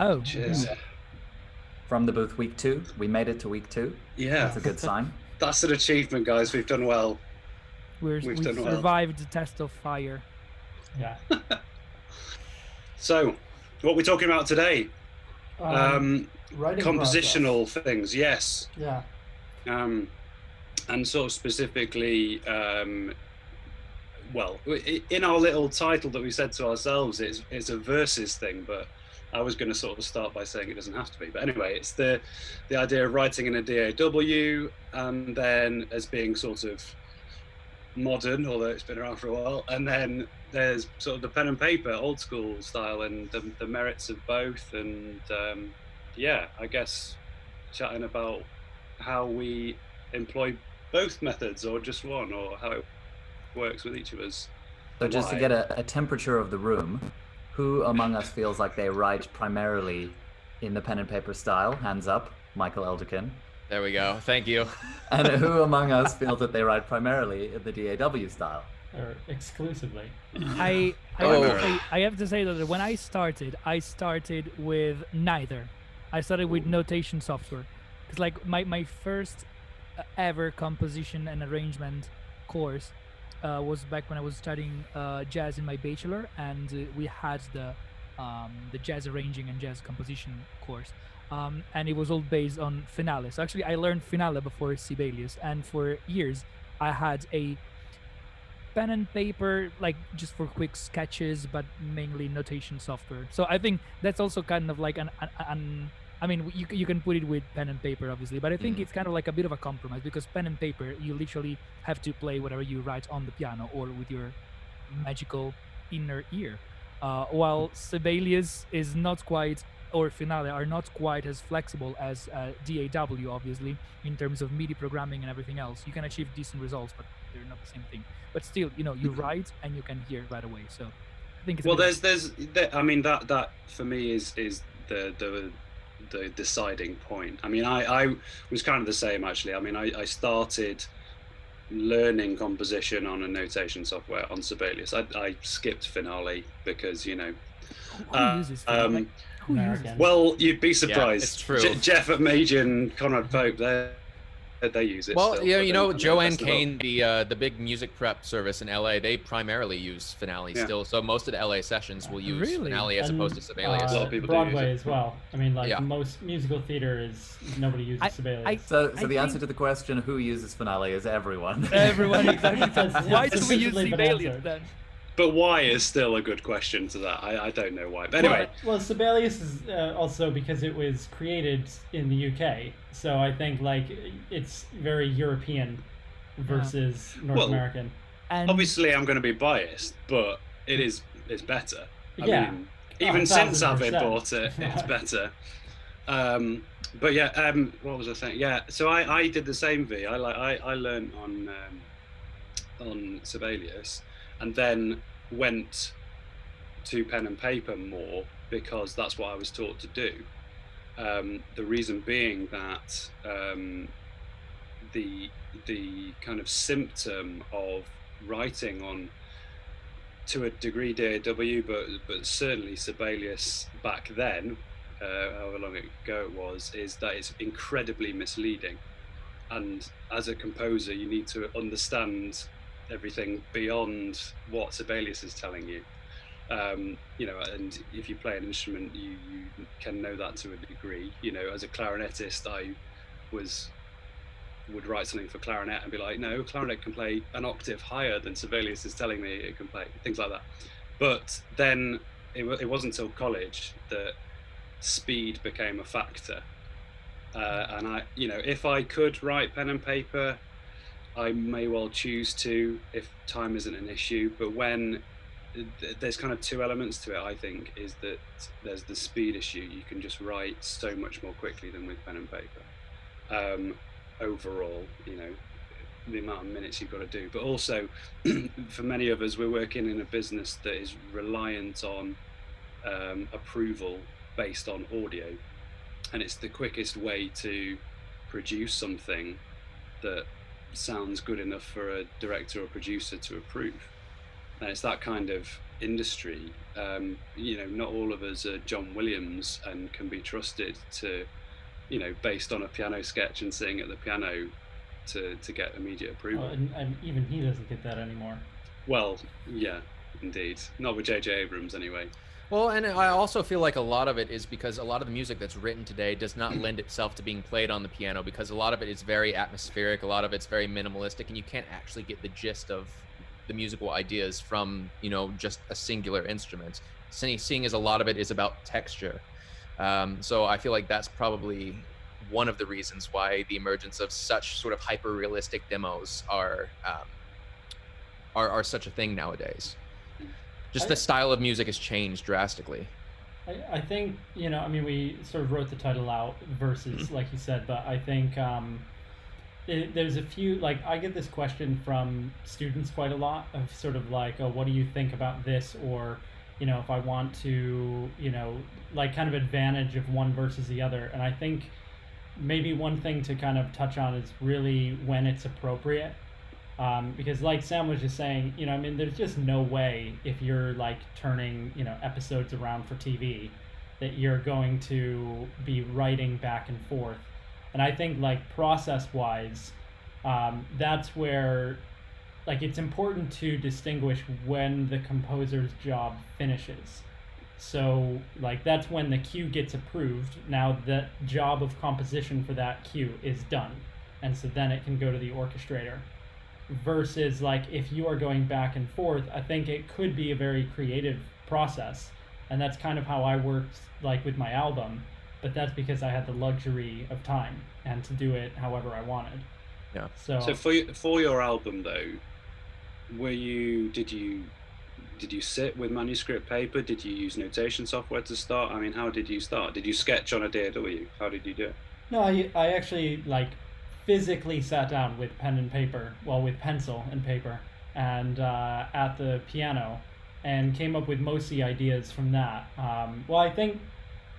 Oh, Cheers. From the booth week 2. We made it to week 2. Yeah, That's a good sign. that's an achievement, guys. We've done well. we done well. survived the test of fire. Yeah. So, what are we talking about today? Writing Compositional things, yes. Yeah. And sort of specifically, well, in our little title that we said to ourselves, it's a versus thing, but I was going to sort of start by saying it doesn't have to be. But anyway, it's the idea of writing in a DAW, and then as being sort of modern, although it's been around for a while, and then there's sort of the pen and paper, old school style, and the merits of both. And yeah, I guess chatting about how we employ both methods or just one, or how it works with each of us. So just to get a temperature of the room, who among us feels like they write primarily in the pen and paper style? Hands up. Michael Elderkin. There we go. Thank you. And who among us feels that they write primarily in the DAW style? Or exclusively. I have to say that when I started with neither. I started with notation software. It's like my first ever composition and arrangement course was back when I was studying jazz in my bachelor, and we had the jazz arranging and jazz composition course, and it was all based on Finale. So actually, I learned Finale before Sibelius, and for years I had a pen and paper, like just for quick sketches, but mainly notation software. So I think that's also kind of like I mean, you can put it with pen and paper, obviously, but I think it's kind of like a bit of a compromise, because pen and paper, you literally have to play whatever you write on the piano or with your magical inner ear. While Sibelius is not quite, or Finale are not quite as flexible as DAW, obviously, in terms of MIDI programming and everything else. You can achieve decent results, but they're not the same thing. But still, you write and you can hear right away. So I think it's I mean, that for me is the deciding point. I mean, I was kind of the same, actually. I mean, I started learning composition on a notation software on Sibelius. I skipped Finale because, Who uses Finale? Who uses well, you'd be surprised. Yeah, it's true. Jeff at Mage and Conrad Pope, they use it. Well, still, yeah, Joanne that's Kane, the big music prep service in LA, they primarily use Finale still. So most of the LA sessions will use Finale as opposed to Sibelius. A lot of people Broadway as well. I mean, like most musical theater nobody uses Sibelius. So the answer to the question, who uses Finale, is everyone. Everyone, exactly. Why do we use Sibelius then? But why is still a good question to that. I don't know why. But anyway. Well, Sibelius is also because it was created in the UK. So I think like it's very European versus North American. And obviously, I'm going to be biased, but it's better. I mean, even 1000%. since I've bought it, it's better. But yeah, what was I saying? Yeah, so I did the same V. I learned on Sibelius, and then went to pen and paper more because that's what I was taught to do. The reason being that the kind of symptom of writing on, to a degree, DAW, but certainly Sibelius back then, however long ago it was, is that it's incredibly misleading. And as a composer, you need to understand everything beyond what Sibelius is telling you. And if you play an instrument, you can know that to a degree. As a clarinetist, I would write something for clarinet and be like, no, clarinet can play an octave higher than Sibelius is telling me it can play, things like that. But then it wasn't until college that speed became a factor. And if I could write pen and paper, I may well choose to, if time isn't an issue. But when there's kind of two elements to it, I think, is that there's the speed issue. You can just write so much more quickly than with pen and paper. Overall, the amount of minutes you've got to do. But also, for many of us, we're working in a business that is reliant on approval based on audio. And it's the quickest way to produce something that sounds good enough for a director or producer to approve. And it's that kind of industry. You know, not all of us are John Williams and can be trusted to, you know, based on a piano sketch and sitting at the piano to get immediate approval. And even he doesn't get that anymore. Well, yeah, indeed. Not with J.J. Abrams, anyway. Well, and I also feel like a lot of it is because a lot of the music that's written today does not lend itself to being played on the piano, because a lot of it is very atmospheric, a lot of it's very minimalistic, and you can't actually get the gist of the musical ideas from, you know, just a singular instrument. Seeing as a lot of it is about texture. So I feel like that's probably one of the reasons why the emergence of such sort of hyper-realistic demos are such a thing nowadays. Just the style of music has changed drastically. I think, you know, I mean, we sort of wrote the title out versus, like you said, but I think there's a few, like, I get this question from students quite a lot of sort of like, oh, what do you think about this? Or, you know, if I want to, you know, like kind of advantage of one versus the other. And I think maybe one thing to kind of touch on is really when it's appropriate. Because like Sam was just saying, you know, I mean, there's just no way if you're like turning, you know, episodes around for TV that you're going to be writing back and forth. And I think like process-wise, that's where like it's important to distinguish when the composer's job finishes. So like that's when the cue gets approved. Now the job of composition for that cue is done. And so then it can go to the orchestrator. Versus like if you are going back and forth, I think it could be a very creative process. And that's kind of how I worked like with my album. But that's because I had the luxury of time and to do it however I wanted. Yeah. So for your album though, did you sit with manuscript paper? Did you use notation software to start? I mean, how did you start? Did you sketch on a DAW? How did you do it? No, I actually like physically sat down with pen and paper, well, with pencil and paper, and at the piano, and came up with most of the ideas from that. Well, I think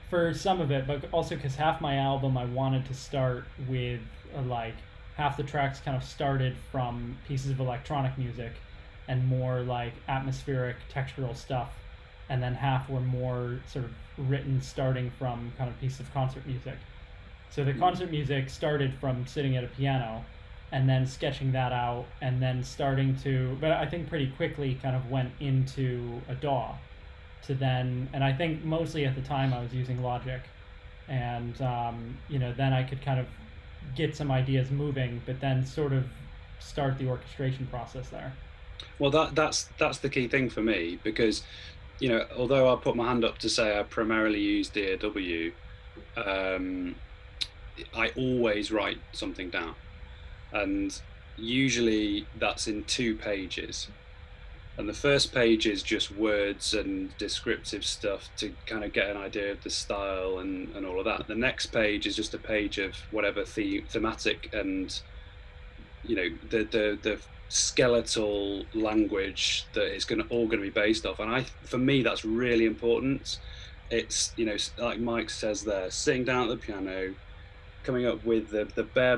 for some of it, but also because half my album I wanted to start with like half the tracks kind of started from pieces of electronic music and more like atmospheric textural stuff, and then half were more sort of written starting from kind of pieces of concert music. So the concert music started from sitting at a piano and then sketching that out and then starting to, but I think pretty quickly kind of went into a DAW to then, and I think mostly at the time I was using Logic, and you know, then I could kind of get some ideas moving, but then sort of start the orchestration process there. Well, that's the key thing for me, because, you know, although I put my hand up to say I primarily use DAW, I always write something down, and usually that's in 2 pages, and the first page is just words and descriptive stuff to kind of get an idea of the style and all of that. The next page is just a page of whatever thematic and, you know, the skeletal language that it's all going to be based off. And for me that's really important. It's, you know, like Mike says there, sitting down at the piano, coming up with the bare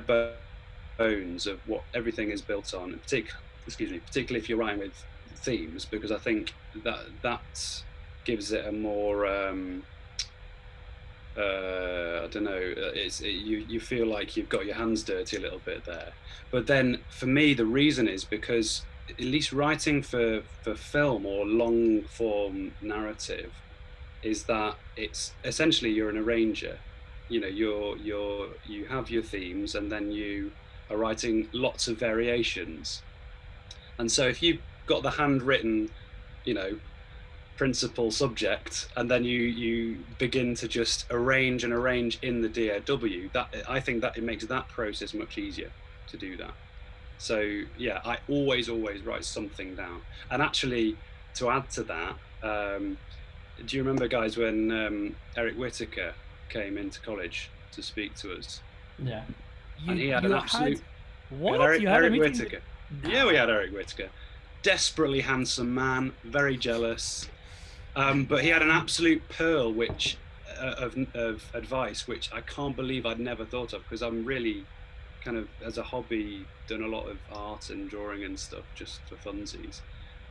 bones of what everything is built on, particularly if you're writing with themes, because I think that gives it a more I don't know, you feel like you've got your hands dirty a little bit there. But then for me the reason is because at least writing for film or long form narrative is that it's essentially you're an arranger. You know, you have your themes and then you are writing lots of variations. And so if you've got the handwritten, you know, principal subject, and then you begin to just arrange in the DAW, that I think that it makes that process much easier to do that. So yeah, I always write something down. And actually, to add to that, do you remember, guys, when Eric Whittaker came into college to speak to us? Yeah. And he had an absolute... What? Eric Whittaker. No. Yeah, we had Eric Whittaker. Desperately handsome man, very jealous. But he had an absolute pearl of advice, which I can't believe I'd never thought of, because I'm really kind of, as a hobby, done a lot of art and drawing and stuff just for funsies.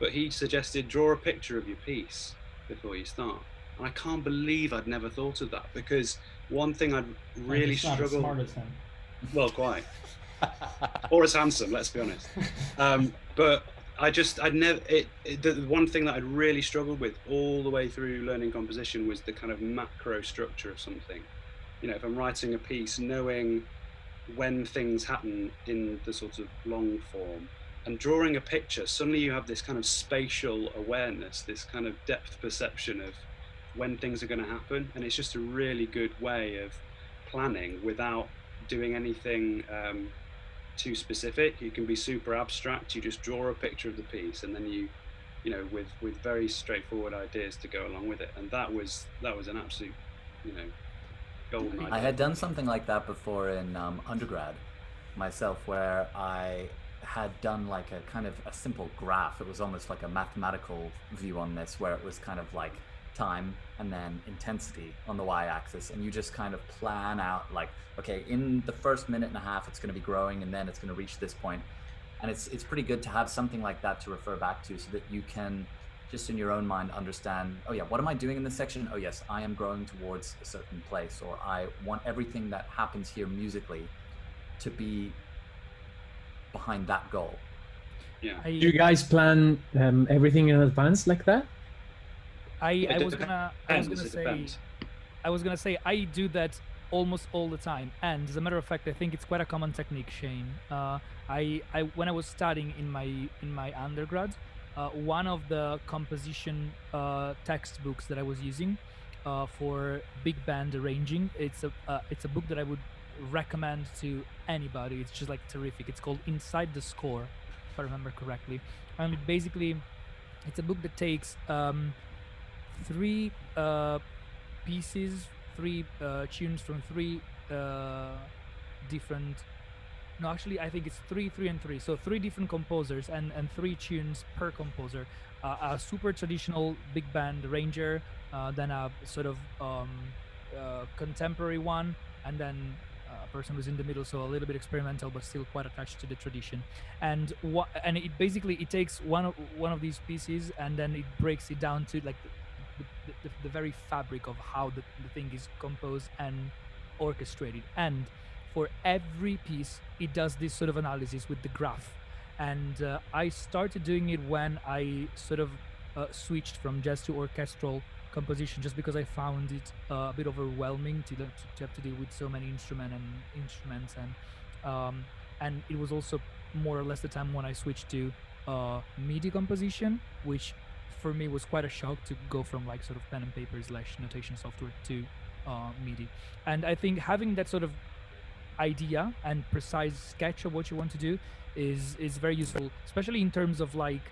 but he suggested draw a picture of your piece before you start. And I can't believe I'd never thought of that, because one thing I'd really It's not as struggled. smart as him. Well, quite. Or as handsome, let's be honest. But the one thing that I'd really struggled with all the way through learning composition was the kind of macro structure of something. You know, if I'm writing a piece, knowing when things happen in the sort of long form, and drawing a picture, suddenly you have this kind of spatial awareness, this kind of depth perception of when things are going to happen. And it's just a really good way of planning without doing anything too specific. You can be super abstract. You just draw a picture of the piece, and then you know, with very straightforward ideas to go along with it. And that was an absolute, you know, golden idea. I had done something like that before in undergrad myself, where I had done like a kind of a simple graph. It was almost like a mathematical view on this, where it was kind of like time and then intensity on the y-axis, and you just kind of plan out like, okay, in the first minute and a half it's going to be growing, and then it's going to reach this point. And it's pretty good to have something like that to refer back to, so that you can just in your own mind understand, oh yeah, what am I doing in this section? Oh yes, I am growing towards a certain place, or I want everything that happens here musically to be behind that goal. Yeah. Do you guys plan everything in advance like that? I was gonna say I do that almost all the time, and as a matter of fact, I think it's quite a common technique, Shane. When I was studying in my undergrad, one of the composition textbooks that I was using for big band arranging, it's a book that I would recommend to anybody. It's just like terrific. It's called Inside the Score, if I remember correctly. And basically, it's a book that takes three pieces, three tunes from three different. No, actually, I think it's three, and three. So 3 different composers and 3 tunes per composer. A super traditional big band arranger, then a sort of contemporary one, and then a person who's in the middle, so a little bit experimental but still quite attached to the tradition. And it basically takes one of these pieces, and then it breaks it down to like the very fabric of how the thing is composed and orchestrated. And for every piece, it does this sort of analysis with the graph. And I started doing it when I sort of switched from jazz to orchestral composition, just because I found it a bit overwhelming to have to deal with so many instruments, and it was also more or less the time when I switched to MIDI composition, which for me was quite a shock to go from like sort of pen and paper / notation software to MIDI. And I think having that sort of idea and precise sketch of what you want to do is very useful, especially in terms of like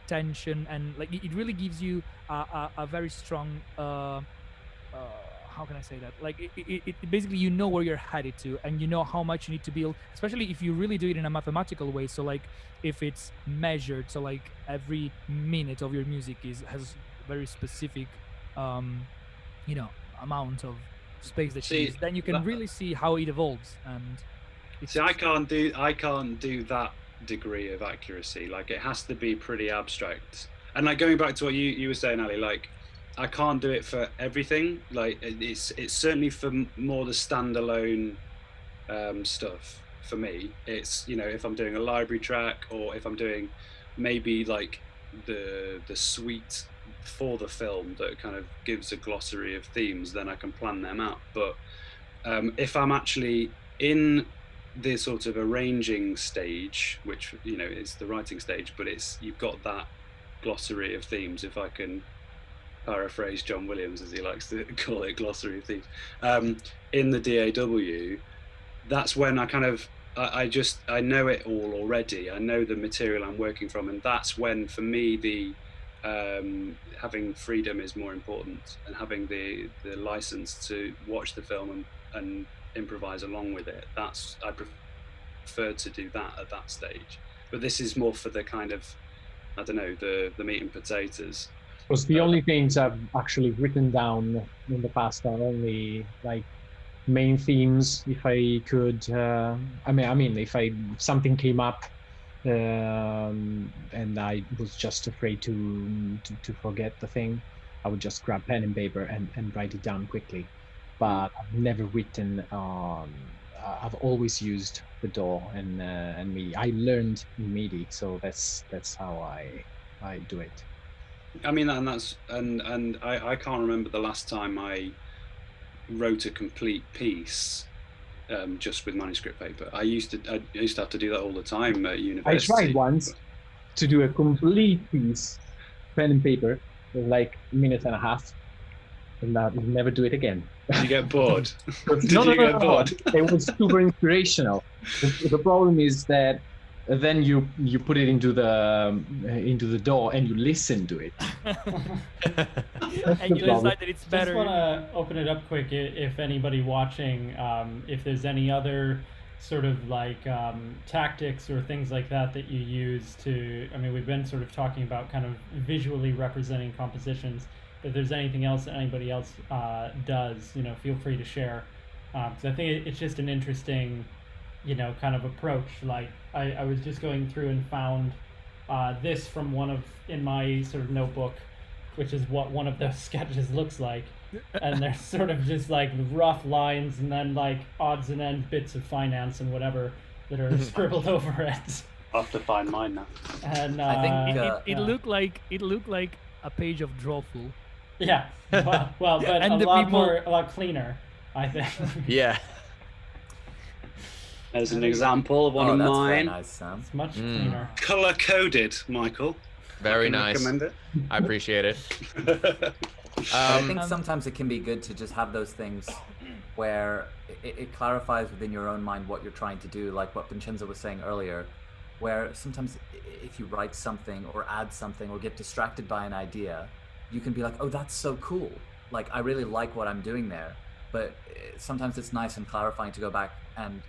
tension, and like it really gives you a very strong how can I say that, like it basically, you know where you're headed to, and you know how much you need to build, especially if you really do it in a mathematical way. So like if it's measured, so like every minute of your music has very specific you know, amount of space that you use, then you can really see how it evolves. And see, I can't do that degree of accuracy. Like it has to be pretty abstract. And like going back to what you were saying, Ali, like I can't do it for everything. Like it's certainly for more the standalone stuff. For me, it's, you know, if I'm doing a library track, or if I'm doing maybe like the suite for the film that kind of gives a glossary of themes, then I can plan them out. But if I'm actually in the sort of arranging stage, which, you know, is the writing stage, but you've got that glossary of themes, if I can paraphrase John Williams, as he likes to call it, glossary of themes, in the DAW, that's when I kind of I know it all already. I know the material I'm working from, and that's when, for me, the having freedom is more important, and having the license to watch the film and improvise along with it. I prefer to do that at that stage. But this is more for the kind of, I don't know, the meat and potatoes. Because the only things I've actually written down in the past are only like main themes. If I could, if something came up and I was just afraid to forget the thing, I would just grab pen and paper and write it down quickly. But I've never written. I've always used the DAW and MIDI. I learned in MIDI, so that's how I do it. I mean, and I can't remember the last time I wrote a complete piece just with manuscript paper. I used to have to do that all the time at university. I tried once to do a complete piece, pen and paper, like a minute and a half, and I would never do it again. Did you get bored? Did No, you get bored? It was super inspirational. The problem is that then you put it into the DAW and you listen to it. And you decide that it's better. Just want to open it up quick if anybody watching, if there's any other sort of like tactics or things like that you use to, I mean, we've been sort of talking about kind of visually representing compositions. If there's anything else that anybody else does, you know, feel free to share. Because I think it's just an interesting, you know, kind of approach. Like I was just going through and found this from in my sort of notebook, which is what one of those sketches looks like. And there's sort of just like rough lines and then like odds and ends bits of finance and whatever that are scribbled over it. I'll have to find mine now. And I think It looked like a page of Drawful. yeah, well, but And a the lot cleaner, I think. Yeah. There's an example of one Oh, of that's very mine. nice, Sam. It's much cleaner. Color coded, Michael. Very I can nice. recommend it. I appreciate it. I think sometimes it can be good to just have those things where it clarifies within your own mind what you're trying to do, like what Vincenzo was saying earlier, where sometimes if you write something or add something or get distracted by an idea, you can be like, oh, that's so cool. Like, I really like what I'm doing there. But sometimes it's nice and clarifying to go back and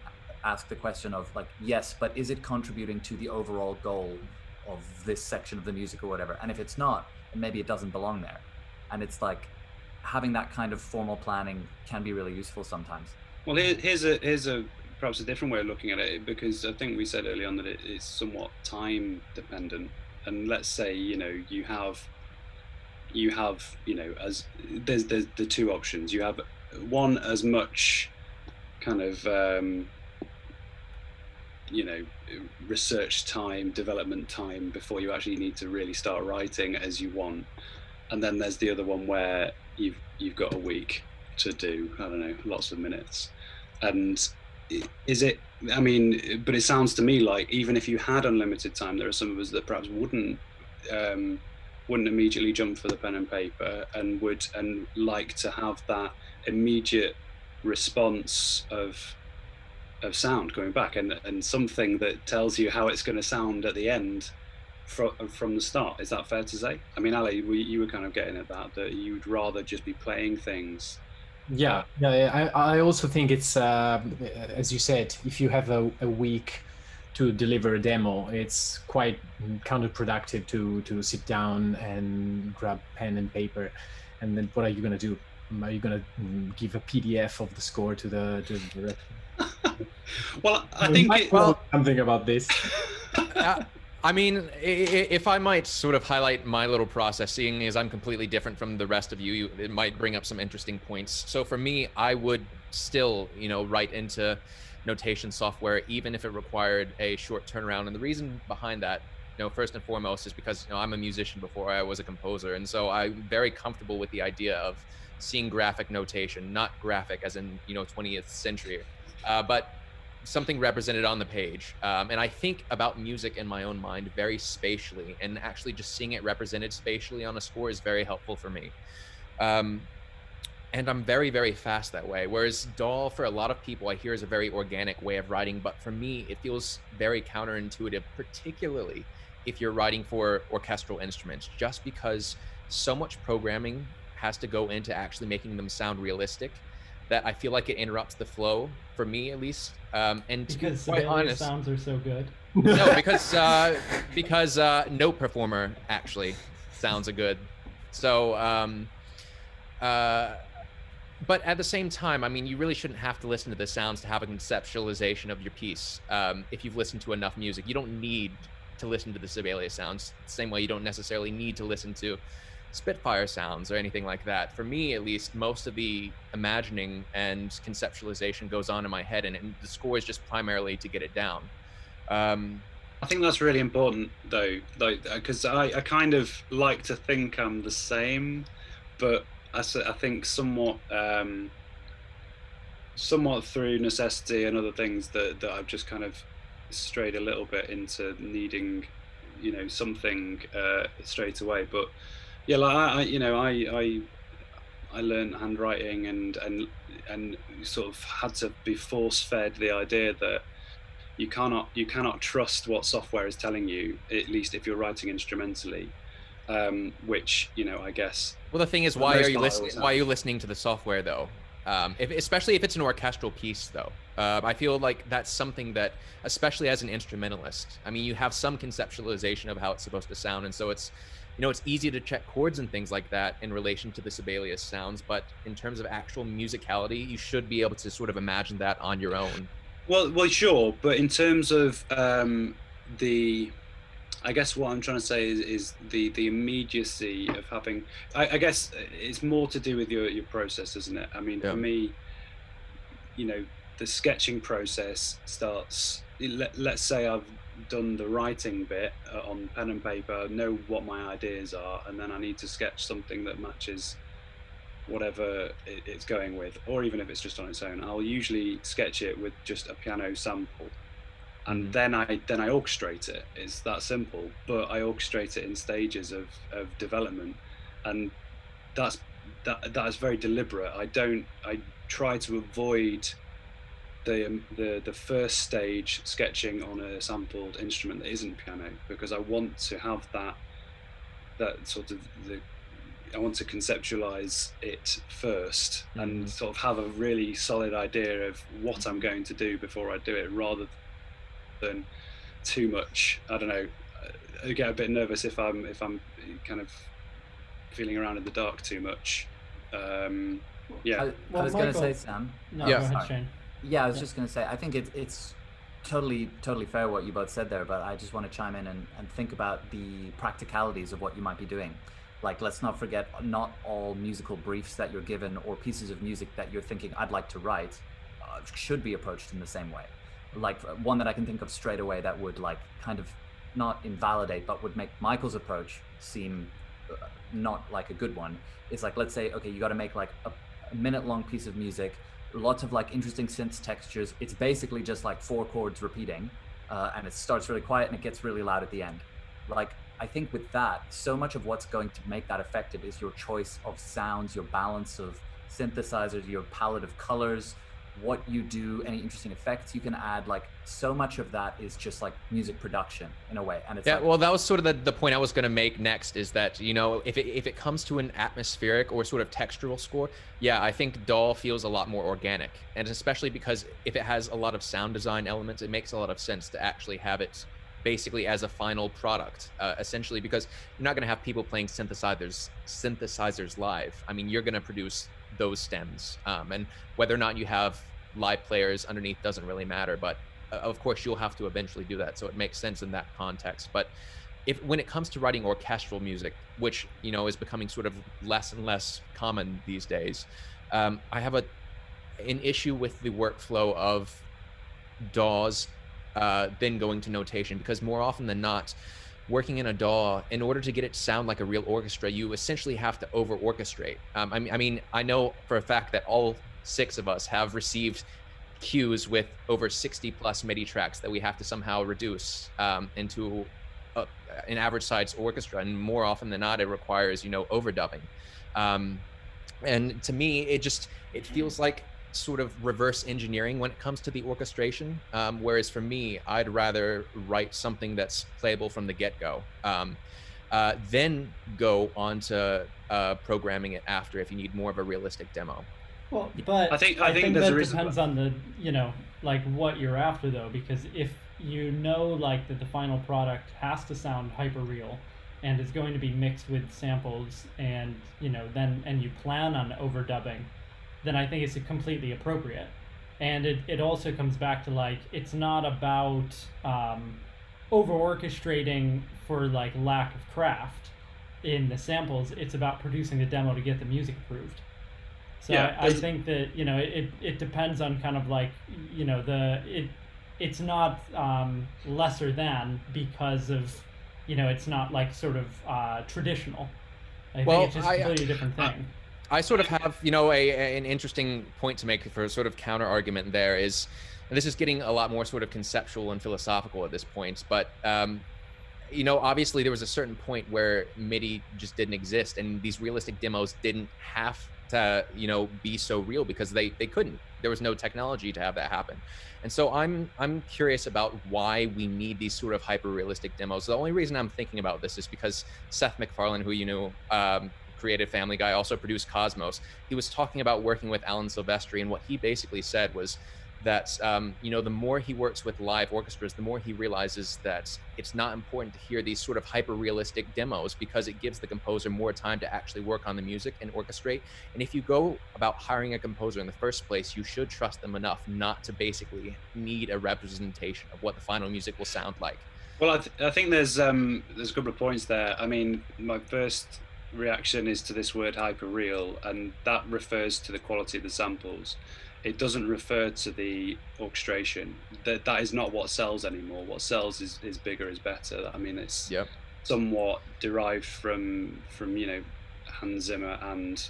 ask the question of like, yes, but is it contributing to the overall goal of this section of the music or whatever? And if it's not, then maybe it doesn't belong there. And it's like having that kind of formal planning can be really useful sometimes. Well, here's a perhaps a different way of looking at it, because I think we said early on that it is somewhat time dependent. And let's say, you know, you have, you know, as there's the two options. You have one, as much kind of you know, research time, development time before you actually need to really start writing as you want. And then there's the other one where you've got a week to do, I don't know, lots of minutes. And is it, I mean, but it sounds to me like even if you had unlimited time, there are some of us that perhaps wouldn't immediately jump for the pen and paper and would like to have that immediate response of sound going back and something that tells you how it's going to sound at the end from the start. Is that fair to say? I mean, Ali, you were kind of getting at that you would rather just be playing things. Yeah, I also think it's as you said, if you have a week to deliver a demo, it's quite counterproductive to sit down and grab pen and paper, and then what are you going to do? Are you going to give a PDF of the score to the Well, I think something about this. I mean, if I might sort of highlight my little process, seeing as I'm completely different from the rest of you, it might bring up some interesting points. So for me, I would still, you know, write into notation software, even if it required a short turnaround. And the reason behind that, you know, first and foremost, is because, you know, I'm a musician before I was a composer. And so I'm very comfortable with the idea of seeing graphic notation, not graphic as in, you know, 20th century, but something represented on the page. And I think about music in my own mind very spatially, and actually just seeing it represented spatially on a score is very helpful for me. And I'm very, very fast that way. Whereas DAW, for a lot of people, I hear is a very organic way of writing. But for me, it feels very counterintuitive, particularly if you're writing for orchestral instruments, just because so much programming has to go into actually making them sound realistic, that I feel like it interrupts the flow, for me at least. And Because to be quite honest, sounds are so good. no, because no performer actually sounds good. So But at the same time, I mean, you really shouldn't have to listen to the sounds to have a conceptualization of your piece. If you've listened to enough music, you don't need to listen to the Sibelius sounds the same way you don't necessarily need to listen to Spitfire sounds or anything like that. For me, at least, most of the imagining and conceptualization goes on in my head, and the score is just primarily to get it down. I think that's really important, though, like, because I kind of like to think I'm the same, but I think somewhat through necessity and other things that I've just kind of strayed a little bit into needing, you know, something straight away. But yeah, like I learned handwriting and sort of had to be force fed the idea that you cannot trust what software is telling you, at least if you're writing instrumentally, which, you know, I guess. Well, the thing is, why are you listening? Why are you listening to the software, though? Especially if it's an orchestral piece, though. I feel like that's something that, especially as an instrumentalist, I mean, you have some conceptualization of how it's supposed to sound, and so it's, you know, it's easy to check chords and things like that in relation to the Sibelius sounds. But in terms of actual musicality, you should be able to sort of imagine that on your own. Well, sure, but in terms of I guess what I'm trying to say is the immediacy of having. I guess it's more to do with your process, isn't it? I mean, for me, you know, the sketching process starts. Let's say I've done the writing bit on pen and paper, know what my ideas are, and then I need to sketch something that matches whatever it's going with, or even if it's just on its own. I'll usually sketch it with just a piano sample, and then I orchestrate it. It's that simple, but I orchestrate it in stages of development, and that is very deliberate. I try to avoid the first stage sketching on a sampled instrument that isn't piano, because I want to have that sort of I want to conceptualize it first and sort of have a really solid idea of what I'm going to do before I do it, rather than too much. I don't know. I get a bit nervous if I'm kind of feeling around in the dark too much. Yeah. I was going to say, Sam. No, go ahead, Shane. Yeah, I was just going to say, I think it's totally fair what you both said there, but I just want to chime in and think about the practicalities of what you might be doing. Like, let's not forget, not all musical briefs that you're given or pieces of music that you're thinking I'd like to write should be approached in the same way. Like, one that I can think of straight away that would, like, kind of not invalidate, but would make Michael's approach seem not like a good one, is like, let's say, okay, you got to make like a minute-long piece of music, lots of like interesting synth textures. It's basically just like 4 chords repeating, and it starts really quiet and it gets really loud at the end. Like, I think with that, so much of what's going to make that effective is your choice of sounds, your balance of synthesizers, your palette of colors, what you do, any interesting effects you can add. Like, so much of that is just like music production in a way. And it's well, that was sort of the point I was going to make next, is that, you know, if it comes to an atmospheric or sort of textural score, yeah, I think DAW feels a lot more organic, and especially because if it has a lot of sound design elements, it makes a lot of sense to actually have it basically as a final product, essentially, because you're not going to have people playing synthesizers live. I mean, you're going to produce those stems, and whether or not you have live players underneath doesn't really matter, but of course you'll have to eventually do that, so it makes sense in that context. But when it comes to writing orchestral music, which, you know, is becoming sort of less and less common these days, I have an issue with the workflow of DAWs then going to notation, because more often than not, working in a DAW, in order to get it to sound like a real orchestra, you essentially have to over orchestrate. I mean, I know for a fact that all 6 of us have received cues with over 60 plus MIDI tracks that we have to somehow reduce into an average sized orchestra, and more often than not, it requires, you know, overdubbing. And to me, it feels like sort of reverse engineering when it comes to the orchestration, whereas for me, I'd rather write something that's playable from the get-go, then go on to programming it after if you need more of a realistic demo. Well, but I think that depends on the, you know, like what you're after, though, because if you know, like, that the final product has to sound hyper real and is going to be mixed with samples, and, you know, then, and you plan on overdubbing, then I think it's completely appropriate. And it also comes back to like, it's not about over orchestrating for like lack of craft in the samples. It's about producing the demo to get the music approved. So Yeah, I think that, you know, it depends on kind of like, you know, it's not lesser than because of, you know, it's not like sort of traditional. I think it's just a completely different thing. I sort of have, you know, an interesting point to make for a sort of counter argument there is, and this is getting a lot more sort of conceptual and philosophical at this point, but you know, obviously there was a certain point where MIDI just didn't exist, and these realistic demos didn't have to, you know, be so real because they couldn't. There was no technology to have that happen. And so I'm curious about why we need these sort of hyper realistic demos. The only reason I'm thinking about this is because Seth MacFarlane, who you know, created Family Guy, also produced Cosmos. He was talking about working with Alan Silvestri, and what he basically said was that you know, the more he works with live orchestras, the more he realizes that it's not important to hear these sort of hyper realistic demos because it gives the composer more time to actually work on the music and orchestrate. And if you go about hiring a composer in the first place, you should trust them enough not to basically need a representation of what the final music will sound like. Well, I think there's a couple of points there. I mean, my first reaction is to this word hyperreal, and that refers to the quality of the samples. It doesn't refer to the orchestration. That is not what sells anymore. What sells is bigger is better. I mean, it's somewhat derived from you know, Hans Zimmer and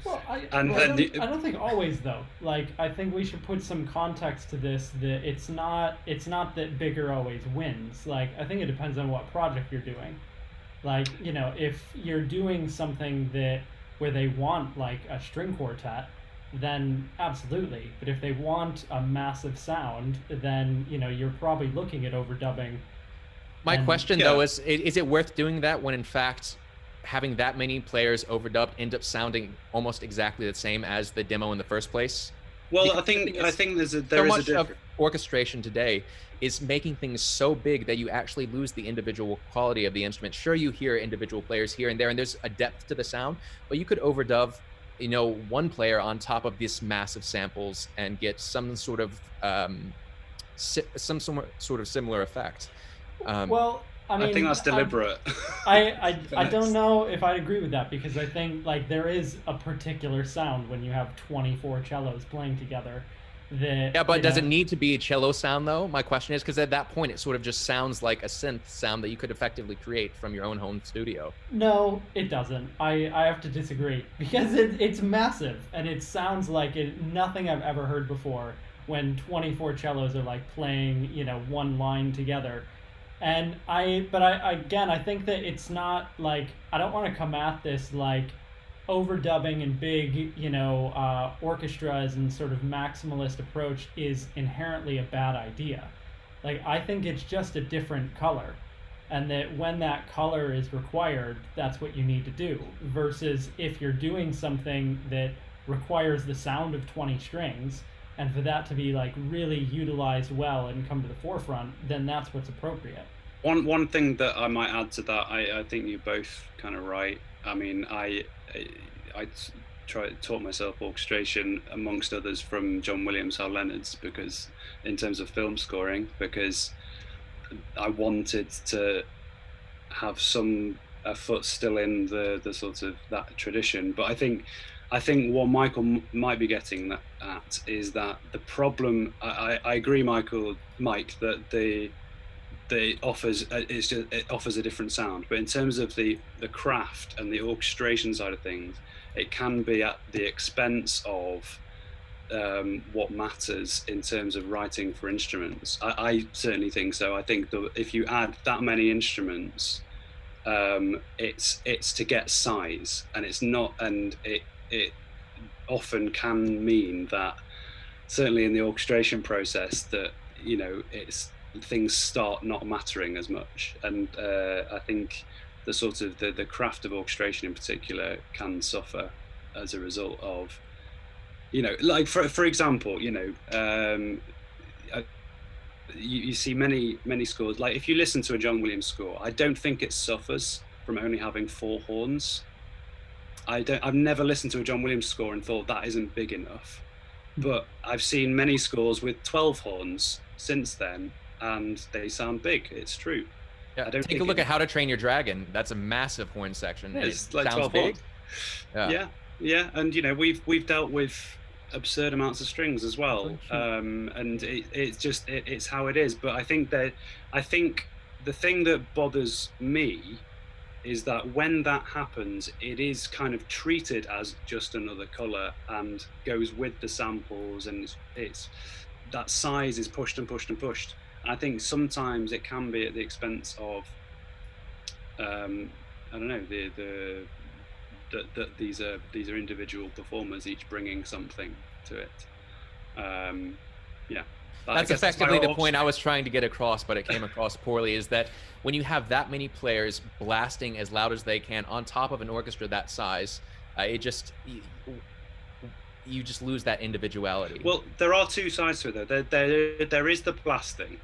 well, I don't think always though. Like, I think we should put some context to this, that it's not that bigger always wins. Like, I think it depends on what project you're doing. Like, you know, if you're doing something where they want like a string quartet, then absolutely. But if they want a massive sound, then, you know, you're probably looking at overdubbing. My question though is it worth doing that when in fact having that many players overdubbed end up sounding almost exactly the same as the demo in the first place? Well, I think there so is much a difference. of orchestration today is making things so big that you actually lose the individual quality of the instrument. Sure, you hear individual players here and there, and there's a depth to the sound, but you could overdub, you know, one player on top of this massive samples and get some sort of similar effect. Well, I mean, I think that's deliberate. I don't know if I'd agree with that, because I think like there is a particular sound when you have 24 cellos playing together. Yeah, but does it need to be a cello sound though? My question is, because at that point it sort of just sounds like a synth sound that you could effectively create from your own home studio. No, it doesn't. I have to disagree, because it's massive and it sounds like nothing I've ever heard before when 24 cellos are like playing, you know, one line together. And I think that it's not like, I don't want to come at this like overdubbing and big, you know, orchestras and sort of maximalist approach is inherently a bad idea. Like, I think it's just a different color, and that when that color is required, that's what you need to do. Versus if you're doing something that requires the sound of 20 strings, and for that to be like really utilized well and come to the forefront, then that's what's appropriate. One thing that I might add to that, I think you're both kind of right. I mean, I taught myself orchestration amongst others from John Williams, Hal Leonard's, because in terms of film scoring, because I wanted to have a foot still in the sort of that tradition. But I think what Michael might be getting at is that the problem. I agree, Mike, that it offers a different sound, but in terms of the craft and the orchestration side of things, it can be at the expense of what matters in terms of writing for instruments. I certainly think so. I think that if you add that many instruments, it's to get size, and it's not, and it often can mean that, certainly in the orchestration process, that, you know, things start not mattering as much. And I think the sort of the craft of orchestration in particular can suffer as a result of, you know, like for example, you know, you see many scores, like if you listen to a John Williams score, I don't think it suffers from only having 4 horns. I've never listened to a John Williams score and thought that isn't big enough. But I've seen many scores with 12 horns since then, and they sound big. It's true. Yeah, I don't take a think look at How to Train Your Dragon. That's a massive horn section. It's It like sounds 12 big. horns. Yeah, and you know we've dealt with absurd amounts of strings as well, and it's how it is. But I think the thing that bothers me is that when that happens, it is kind of treated as just another color and goes with the samples, and it's that size is pushed and pushed and pushed. And I think sometimes it can be at the expense of I don't know, that these are individual performers, each bringing something to it. Yeah. That's effectively the point I was trying to get across, but it came across poorly, is that when you have that many players blasting as loud as they can on top of an orchestra that size, you just lose that individuality. Well, there are two sides to it though. There is the blasting,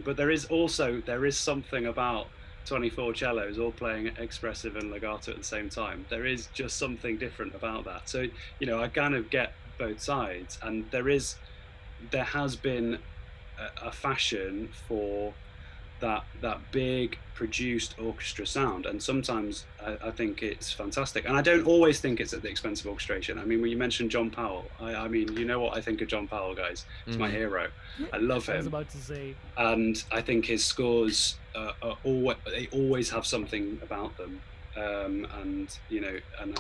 but there is something about 24 cellos all playing expressive and legato at the same time. There is just something different about that. So, you know, I kind of get both sides, and there has been a fashion for that big produced orchestra sound, and sometimes I think it's fantastic, and I don't always think it's at the expense of orchestration. I mean, when you mentioned John Powell, I mean, you know what I think of John Powell, guys. He's my hero. I love him. I was about to say. And I think his scores they always have something about them, and you know, and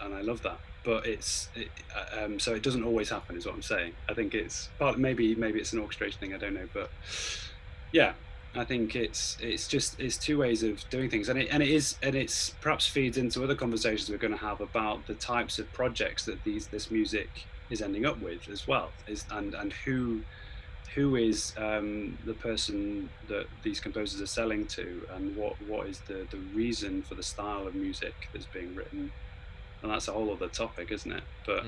I love that. But so it doesn't always happen, is what I'm saying. I think it's maybe it's an orchestration thing. I don't know, but yeah. I think it's two ways of doing things, and it's perhaps feeds into other conversations we're going to have about the types of projects that this music is ending up with as well, and who is the person that these composers are selling to, and what is the reason for the style of music that's being written, and that's a whole other topic, isn't it? But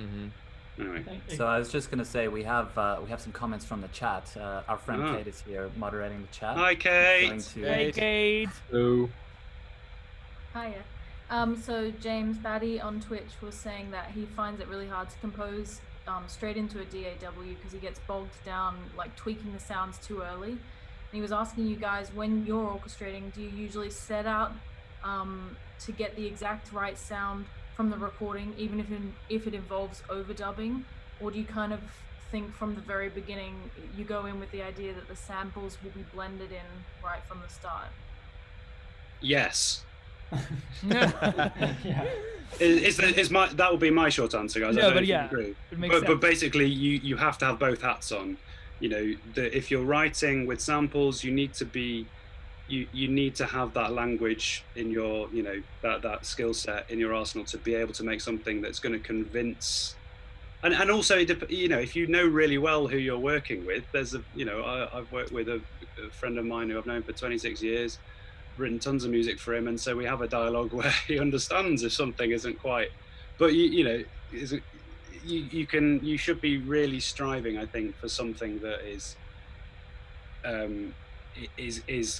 anyway. So I was just going to say we have some comments from the chat. Our friend Kate is here moderating the chat. Hi, Kate. Hey, Kate. Hello. Hiya. So James Batty on Twitch was saying that he finds it really hard to compose straight into a DAW because he gets bogged down like tweaking the sounds too early. And he was asking you guys, when you're orchestrating, do you usually set out to get the exact right sound from the recording, even if it involves overdubbing, or do you kind of think from the very beginning you go in with the idea that the samples will be blended in right from the start? Yes. Yeah. That would be my short answer, guys. No, I don't but yeah, agree. it makes sense. But basically, you have to have both hats on. You know, if you're writing with samples, you need to be. You need to have that language in your, you know, that skill set in your arsenal to be able to make something that's going to convince, and also, you know, if you know really well who you're working with, there's I've worked with a friend of mine who I've known for 26 years, written tons of music for him, and so we have a dialogue where he understands if something isn't quite, but you should be really striving, I think, for something that is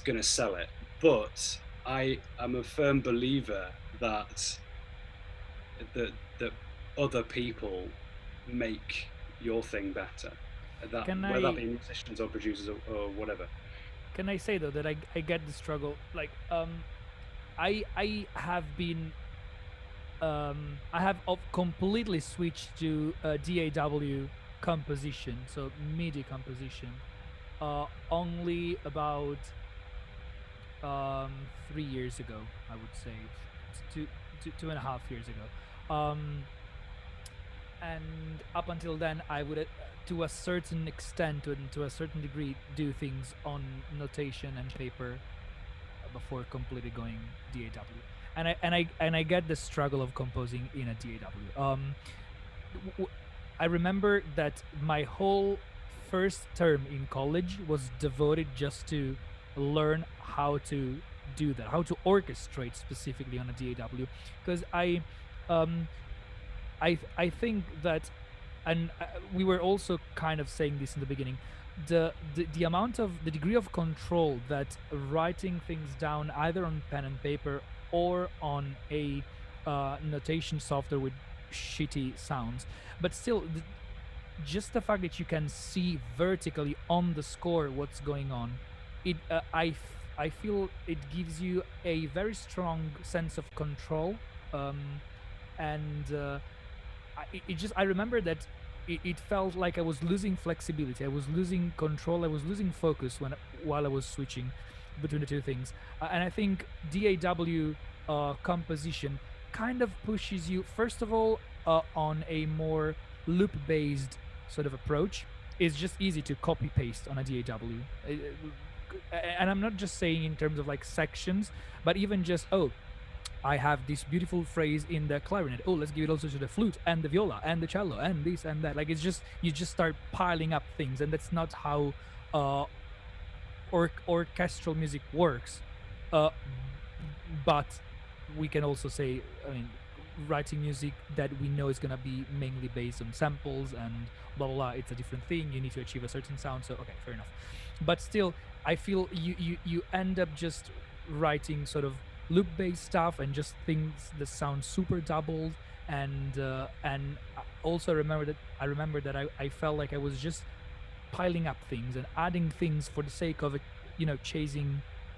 going to sell it. But I am a firm believer that other people make your thing better, whether that be musicians or producers or whatever. Can I say though that I get the struggle, like I have been I have completely switched to DAW composition, so MIDI composition, only about 3 years ago, I would say, two and a half years ago, and up until then I would, to a certain extent, to a certain degree, do things on notation and paper before completely going DAW, and I get the struggle of composing in a DAW. I remember that my whole first term in college was devoted just to learn how to do that, how to orchestrate specifically on a DAW, because I think that, and we were also kind of saying this in the beginning, the degree of control that writing things down either on pen and paper or on a notation software with shitty sounds, but still, just the fact that you can see vertically on the score what's going on, I feel it gives you a very strong sense of control, and I remember that it felt like I was losing flexibility, I was losing control, I was losing focus while I was switching between the two things. And I think DAW composition kind of pushes you, first of all, on a more loop based sort of approach. It's just easy to copy paste on a DAW. And I'm not just saying in terms of like sections, but even just, oh, I have this beautiful phrase in the clarinet. Oh, let's give it also to the flute and the viola and the cello and this and that. Like, it's just, you just start piling up things, and that's not how orchestral music works. But we can also say, I mean, writing music that we know is gonna be mainly based on samples and blah blah blah. It's a different thing. You need to achieve a certain sound. So okay, fair enough. But still, I feel you end up just writing sort of loop-based stuff and just things that sound super doubled. And also I remember that I felt like I was just piling up things and adding things for the sake of it,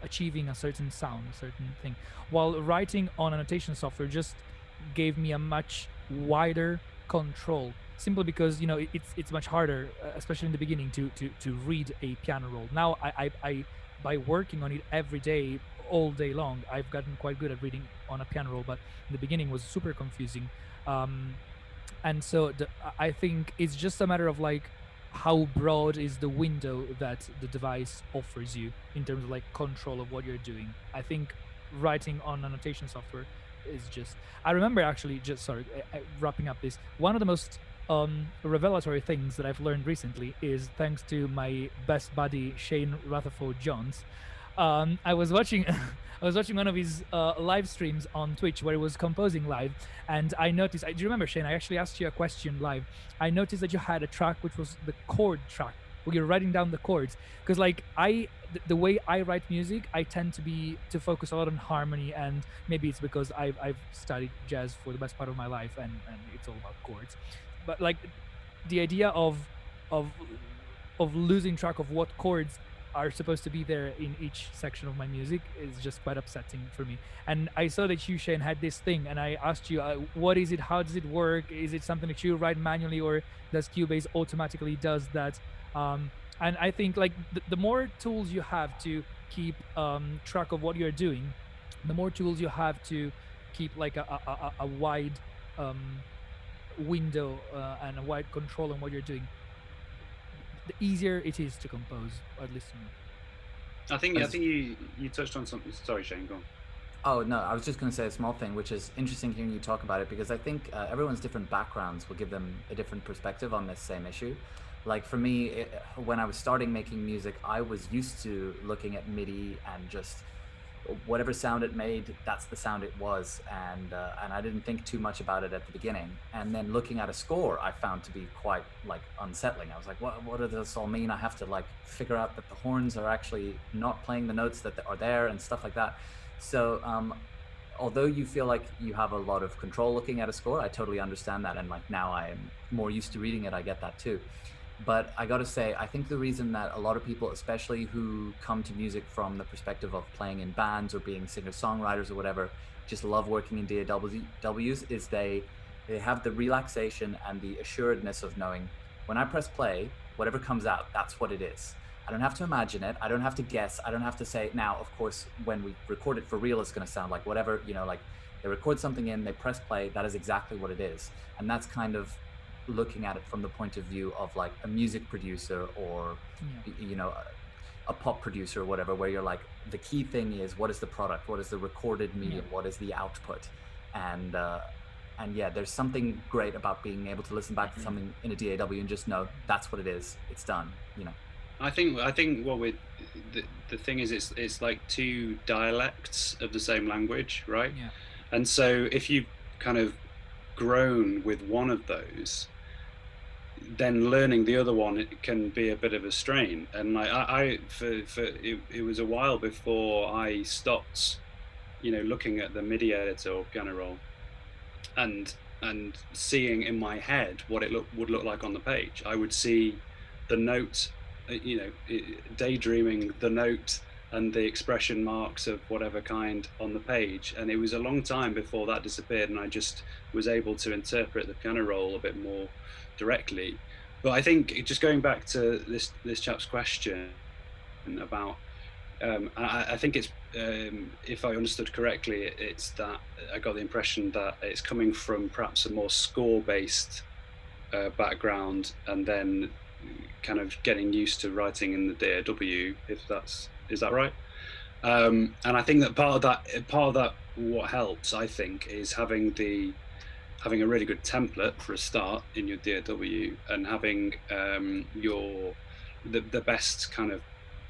achieving a certain sound, a certain thing, while writing on annotation software just gave me a much wider control, simply because it's much harder, especially in the beginning, to read a piano roll. Now I by working on it every day, all day long, I've gotten quite good at reading on a piano roll, but in the beginning was super confusing. And so I think it's just a matter of like how broad is the window that the device offers you in terms of like control of what you're doing. I think writing on annotation software is just, I remember actually, just sorry, wrapping up this, one of the most revelatory things that I've learned recently is thanks to my best buddy Shane Rutherford Jones. I was watching I was watching one of his live streams on Twitch where he was composing live, and I noticed, do you remember, Shane, I actually asked you a question live. I noticed that you had a track which was the chord track, where you're writing down the chords, because like the way I write music, I tend to focus a lot on harmony, and maybe it's because I've studied jazz for the best part of my life, and it's all about chords. But like the idea of losing track of what chords are supposed to be there in each section of my music is just quite upsetting for me. And I saw that you, Shane, had this thing, and I asked you, what is it? How does it work? Is it something that you write manually, or does Cubase automatically does that? And I think like the more tools you have to keep track of what you're doing, the more tools you have to keep like a wide window and a wide control on what you're doing, the easier it is to compose, at least to me. I think you touched on something. Sorry, Shane, go on. Oh, no, I was just going to say a small thing, which is interesting hearing you talk about it, because I think everyone's different backgrounds will give them a different perspective on this same issue. Like for me, when I was starting making music, I was used to looking at MIDI and just whatever sound it made, that's the sound it was, and I didn't think too much about it at the beginning. And then looking at a score, I found to be quite like unsettling. I was like, what does this all mean? I have to like figure out that the horns are actually not playing the notes that are there and stuff like that. So although you feel like you have a lot of control looking at a score, I totally understand that, and like now I am more used to reading it, I get that too. But I gotta say, I think the reason that a lot of people, especially who come to music from the perspective of playing in bands or being singer-songwriters or whatever, just love working in DAWs, is they have the relaxation and the assuredness of knowing when I press play, whatever comes out, that's what it is. I don't have to imagine it. I don't have to guess. I don't have to say, now, of course, when we record it for real, it's gonna sound like whatever, like they record something in, they press play, that is exactly what it is. And that's kind of looking at it from the point of view of like a music producer or a pop producer or whatever, where you're like, the key thing is, what is the product, what is the recorded medium, what is the output, and yeah, there's something great about being able to listen back to something in a DAW and just know that's what it is, it's done. I think what we're the thing is, it's like two dialects of the same language, right? Yeah. And so if you've kind of grown with one of those, then learning the other one, it can be a bit of a strain. And like it was a while before I stopped looking at the MIDI editor or piano roll and seeing in my head what it would look like on the page. I would see the note, daydreaming the note and the expression marks of whatever kind on the page. And it was a long time before that disappeared, and I just was able to interpret the piano roll a bit more directly. But I think, just going back to this chap's question about, I think it's, if I understood correctly, it's that I got the impression that it's coming from perhaps a more score-based background, and then kind of getting used to writing in the DAW. Is that right? And I think that part of that, what helps, I think, is having a really good template for a start in your DAW, and having the best kind of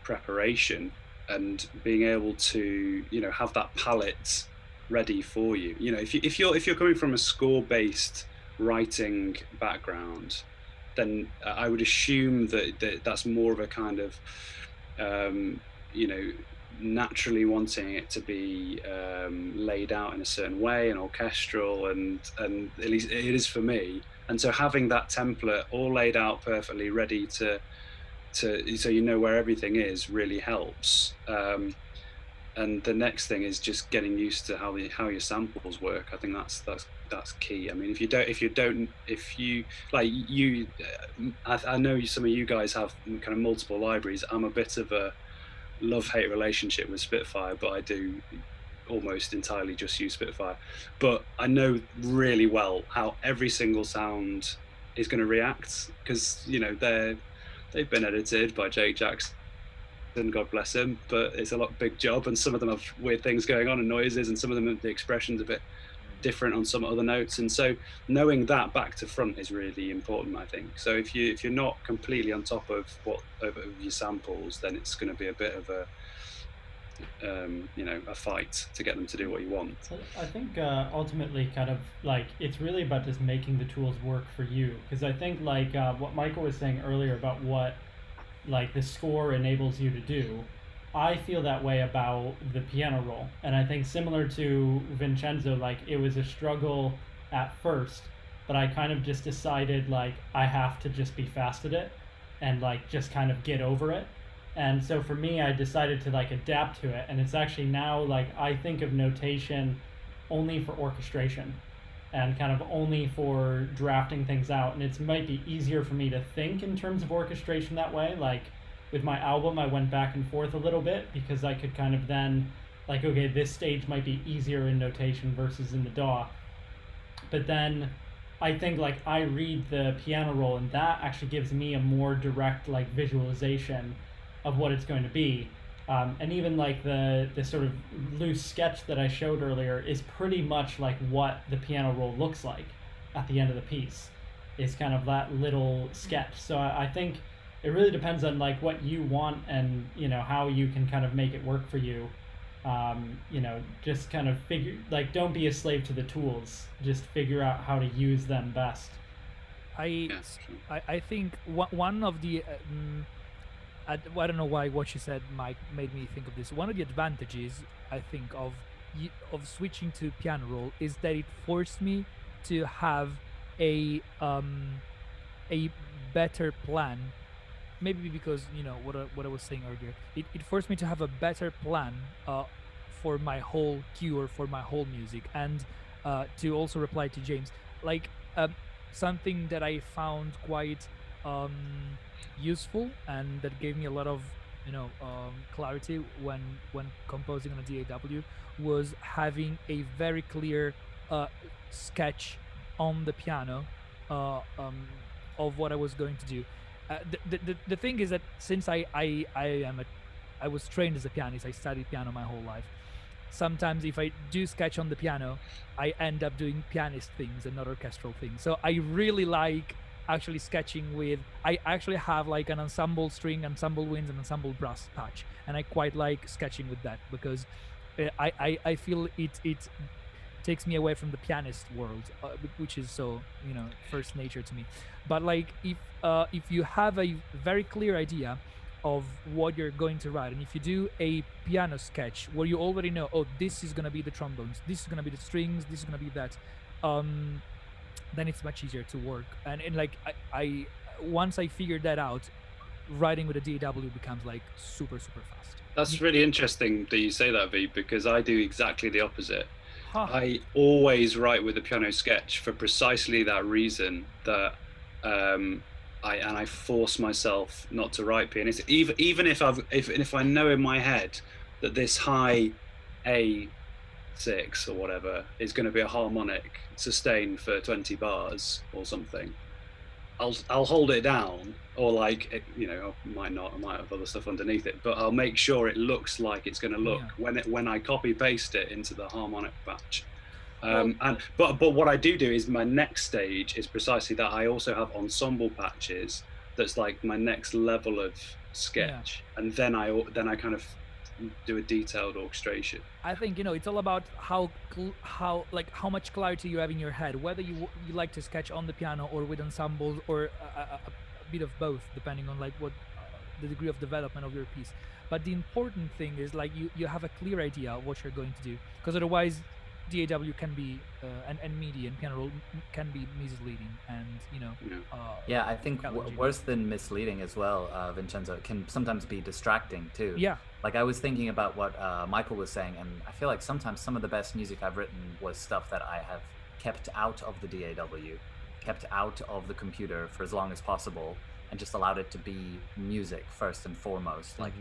preparation, and being able to have that palette ready for you. If you're coming from a score-based writing background, then I would assume that that's more of a kind of naturally wanting it to be laid out in a certain way and orchestral, and at least it is for me. And so having that template all laid out perfectly, ready to so where everything is, really helps. And the next thing is just getting used to how your samples work. I think that's key. I mean, I know some of you guys have kind of multiple libraries. I'm a bit of a love-hate relationship with Spitfire, but I do almost entirely just use Spitfire. But I know really well how every single sound is going to react, because they've been edited by Jake Jackson, God bless him, but it's a big job, and some of them have weird things going on and noises, and some of them, the expression's a bit different on some other notes. And so knowing that back to front is really important, I think. So if you're not completely on top of your samples, then it's going to be a bit of a a fight to get them to do what you want. I think ultimately, kind of like, it's really about just making the tools work for you. Because I think like what Michael was saying earlier about what like the score enables you to do, I feel that way about the piano roll. And I think similar to Vincenzo, like it was a struggle at first, but I kind of just decided like I have to just be fast at it and like just kind of get over it. And so for me, I decided to like adapt to it. And it's actually now like I think of notation only for orchestration and kind of only for drafting things out. And it might be easier for me to think in terms of orchestration that way. Like with my album, I went back and forth a little bit because I could kind of then like, okay, this stage might be easier in notation versus in the DAW. But then I think like I read the piano roll, and that actually gives me a more direct like visualization of what it's going to be. And even like the sort of loose sketch that I showed earlier is pretty much like what the piano roll looks like at the end of the piece. It's kind of that little sketch. So I think it really depends on like what you want, and how you can kind of make it work for you. Just kind of figure, like, don't be a slave to the tools. Just figure out how to use them best. I think one of the I don't know why what you said, Mike, made me think of this. One of the advantages, I think, of switching to piano roll is that it forced me to have a better plan. Maybe because what I was saying earlier, it forced me to have a better plan for my whole cue, or for my whole music. And to also reply to James, like something that I found quite useful, and that gave me a lot of clarity when composing on a DAW, was having a very clear sketch on the piano of what I was going to do. The thing is that since I was trained as a pianist, I studied piano my whole life. Sometimes if I do sketch on the piano, I end up doing pianist things and not orchestral things. So I really like actually sketching with, I actually have like an ensemble string, ensemble winds, and ensemble brass patch, and I quite like sketching with that, because I feel it takes me away from the pianist world, which is so first nature to me. But like if you have a very clear idea of what you're going to write, and if you do a piano sketch where you already know, oh, this is going to be the trombones, this is going to be the strings, this is going to be that, then it's much easier to work. And like I once I figured that out, writing with a DAW becomes like super fast. That's really interesting that you say that, V, because I do exactly the opposite. Huh. I always write with a piano sketch for precisely that reason, that I force myself not to write pianist, even if I know in my head that this high A6 or whatever is going to be a harmonic sustained for 20 bars or something. I'll hold it down, or like I might have other stuff underneath it, but I'll make sure it looks like it's going to look when I copy paste it into the harmonic patch. But what I do is my next stage is precisely that. I also have ensemble patches. That's like my next level of sketch, and then I kind of do a detailed orchestration. I think it's all about how much clarity you have in your head, whether you like to sketch on the piano or with ensembles, or a bit of both, depending on like what the degree of development of your piece. But the important thing is like you have a clear idea of what you're going to do, because otherwise DAW can be and MIDI and piano roll can be misleading, and yeah, I think worse than misleading as well, Vincenzo, it can sometimes be distracting too. Yeah, like I was thinking about what Michael was saying, and I feel like sometimes some of the best music I've written was stuff that I have kept out of the DAW, kept out of the computer for as long as possible, and just allowed it to be music first and foremost. Like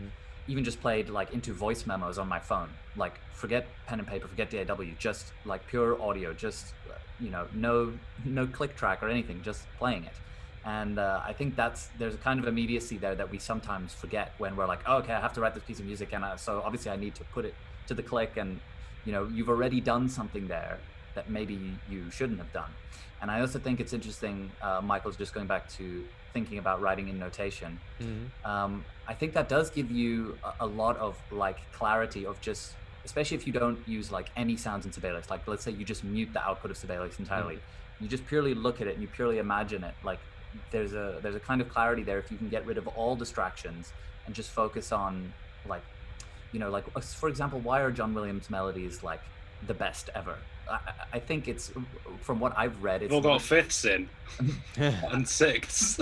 even just played like into voice memos on my phone, like forget pen and paper, forget DAW, just like pure audio, just no click track or anything, just playing it. And I think there's a kind of immediacy there that we sometimes forget when we're like, oh, okay, I have to write this piece of music, and so obviously I need to put it to the click, and you've already done something there that maybe you shouldn't have done. And I also think it's interesting, Michael's just going back to thinking about writing in notation. I think that does give you a lot of like clarity of just, especially if you don't use like any sounds in Sibelius, like let's say you just mute the output of Sibelius entirely, you just purely look at it and you purely imagine it. Like there's a kind of clarity there if you can get rid of all distractions and just focus on like, like for example, why are John Williams melodies like the best ever? I think it's, from what I've read, it's all got fifths in and sixths.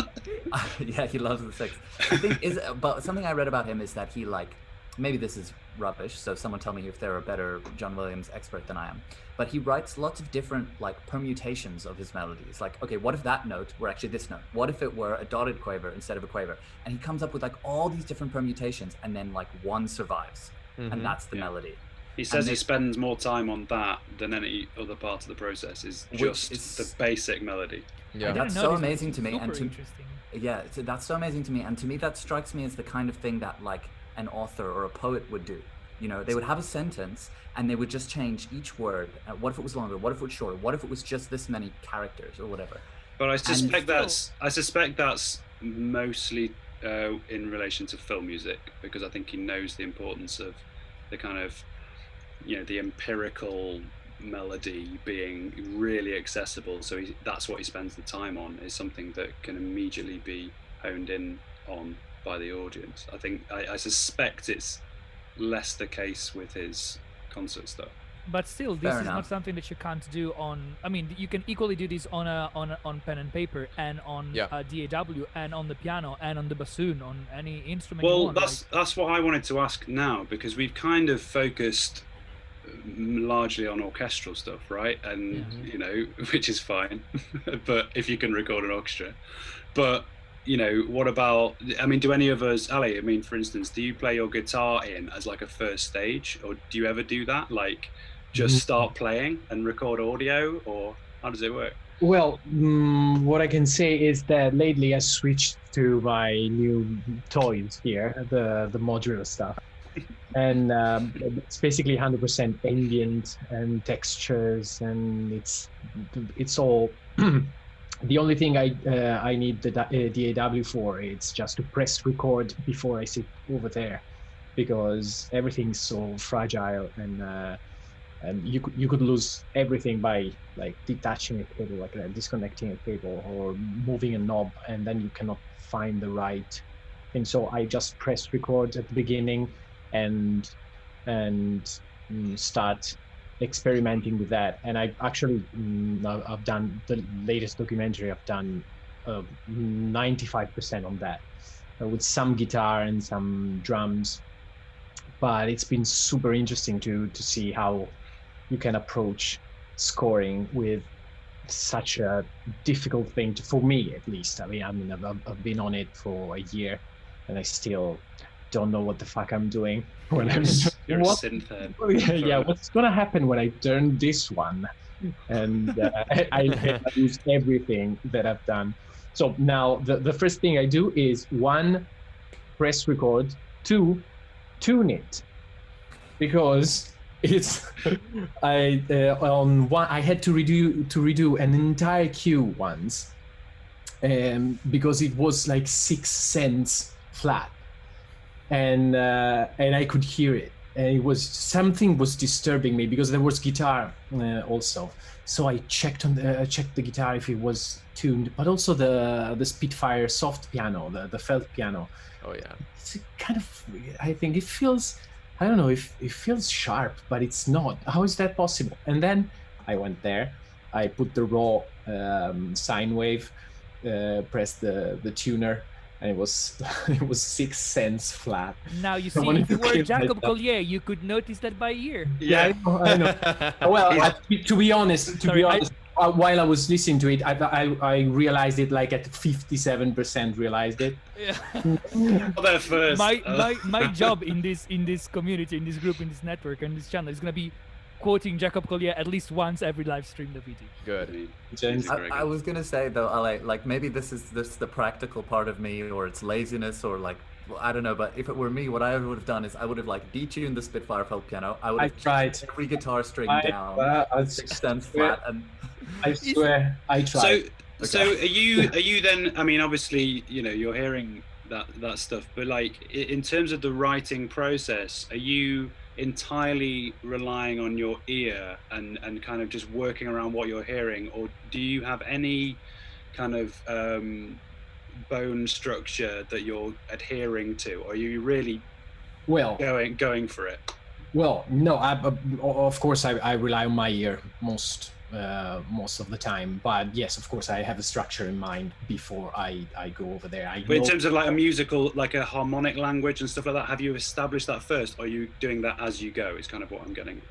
Yeah, he loves the sixth. I think but something I read about him is that he like, maybe this is rubbish, so someone tell me if they're a better John Williams expert than I am, but he writes lots of different like permutations of his melodies. Like, okay, what if that note were actually this note? What if it were a dotted quaver instead of a quaver? And he comes up with like all these different permutations, and then like one survives, and that's the melody. He says he spends more time on that than any other part of the process, is just the basic melody. Yeah, that's so amazing to me. And interesting. Yeah, that's so amazing to me. And to me, that strikes me as the kind of thing that like an author or a poet would do. They would have a sentence and they would just change each word. What if it was longer? What if it was shorter? What if it was just this many characters or whatever? But I suspect that's mostly in relation to film music, because I think he knows the importance of the kind of the empirical melody being really accessible. So that's what he spends the time on, is something that can immediately be honed in on by the audience. I think I suspect it's less the case with his concert stuff. But still, this is not something that you can't do on. I mean, you can equally do this on pen and paper, and on DAW, and on the piano, and on the bassoon, on any instrument. Well, that's what I wanted to ask now, because we've kind of focused largely on orchestral stuff, right? And which is fine, but if you can record an orchestra. But what about, I mean, do any of us, Ali, I mean, for instance, do you play your guitar in as like a first stage, or do you ever do that, like just start playing and record audio, or how does it work? Well, what I can say is that lately I switched to my new toys here, the modular stuff. And it's basically 100% ambient and textures, and it's all the only thing I need the DAW for, it's just to press record before I sit over there, because everything's so fragile, and you could lose everything by like detaching a cable like that, disconnecting a cable or moving a knob, and then you cannot find the right thing. So I just press record at the beginning and start experimenting with that. And I actually, I've done the latest documentary. I've done 95% on that, with some guitar and some drums. But it's been super interesting to see how you can approach scoring with such a difficult thing for me, at least. I mean, I've been on it for a year, and I still don't know what the fuck I'm doing. When You're a synth head. Yeah, what's gonna happen when I turn this one? And I lose everything that I've done. So now the first thing I do is, 1, press record, 2, tune it, because it's on one I had to redo an entire cue once, because it was like 6 cents flat, and I could hear it, and it was, something was disturbing me, because there was guitar also. So I checked the guitar if it was tuned, but also the Spitfire soft piano, the felt piano. Oh yeah. It's kind of, I think it feels, I don't know if it feels sharp, but it's not. How is that possible? And then I went there, I put the raw sine wave, pressed the tuner, and it was 6 cents flat. Now you see, if you were Jacob Collier, you could notice that by ear. Yeah, I know. Well, to be honest, while I was listening to it, I realized it like at 57%. Realized it. Yeah. There first. My job in this community, in this group, in this network, and this channel is gonna be quoting Jacob Collier at least once every live stream that we do. Good. James, I was gonna say though, like maybe this is the practical part of me, or it's laziness, or like, well, I don't know. But if it were me, what I would have done is I would have like detuned the Spitfire felt piano. I would have tried every guitar string down, 6 cents flat, and I swear I tried. So are you then? I mean, obviously, you know, you're hearing that stuff, but like in terms of the writing process, are you entirely relying on your ear and kind of just working around what you're hearing, or do you have any kind of bone structure that you're adhering to, or are you really going for it? Well, no, of course I rely on my ear most of the time, but yes, of course I have a structure in mind before I go over there. But in terms of like a musical, like a harmonic language and stuff like that, have you established that first, or are you doing that as you go? Is kind of what I'm getting.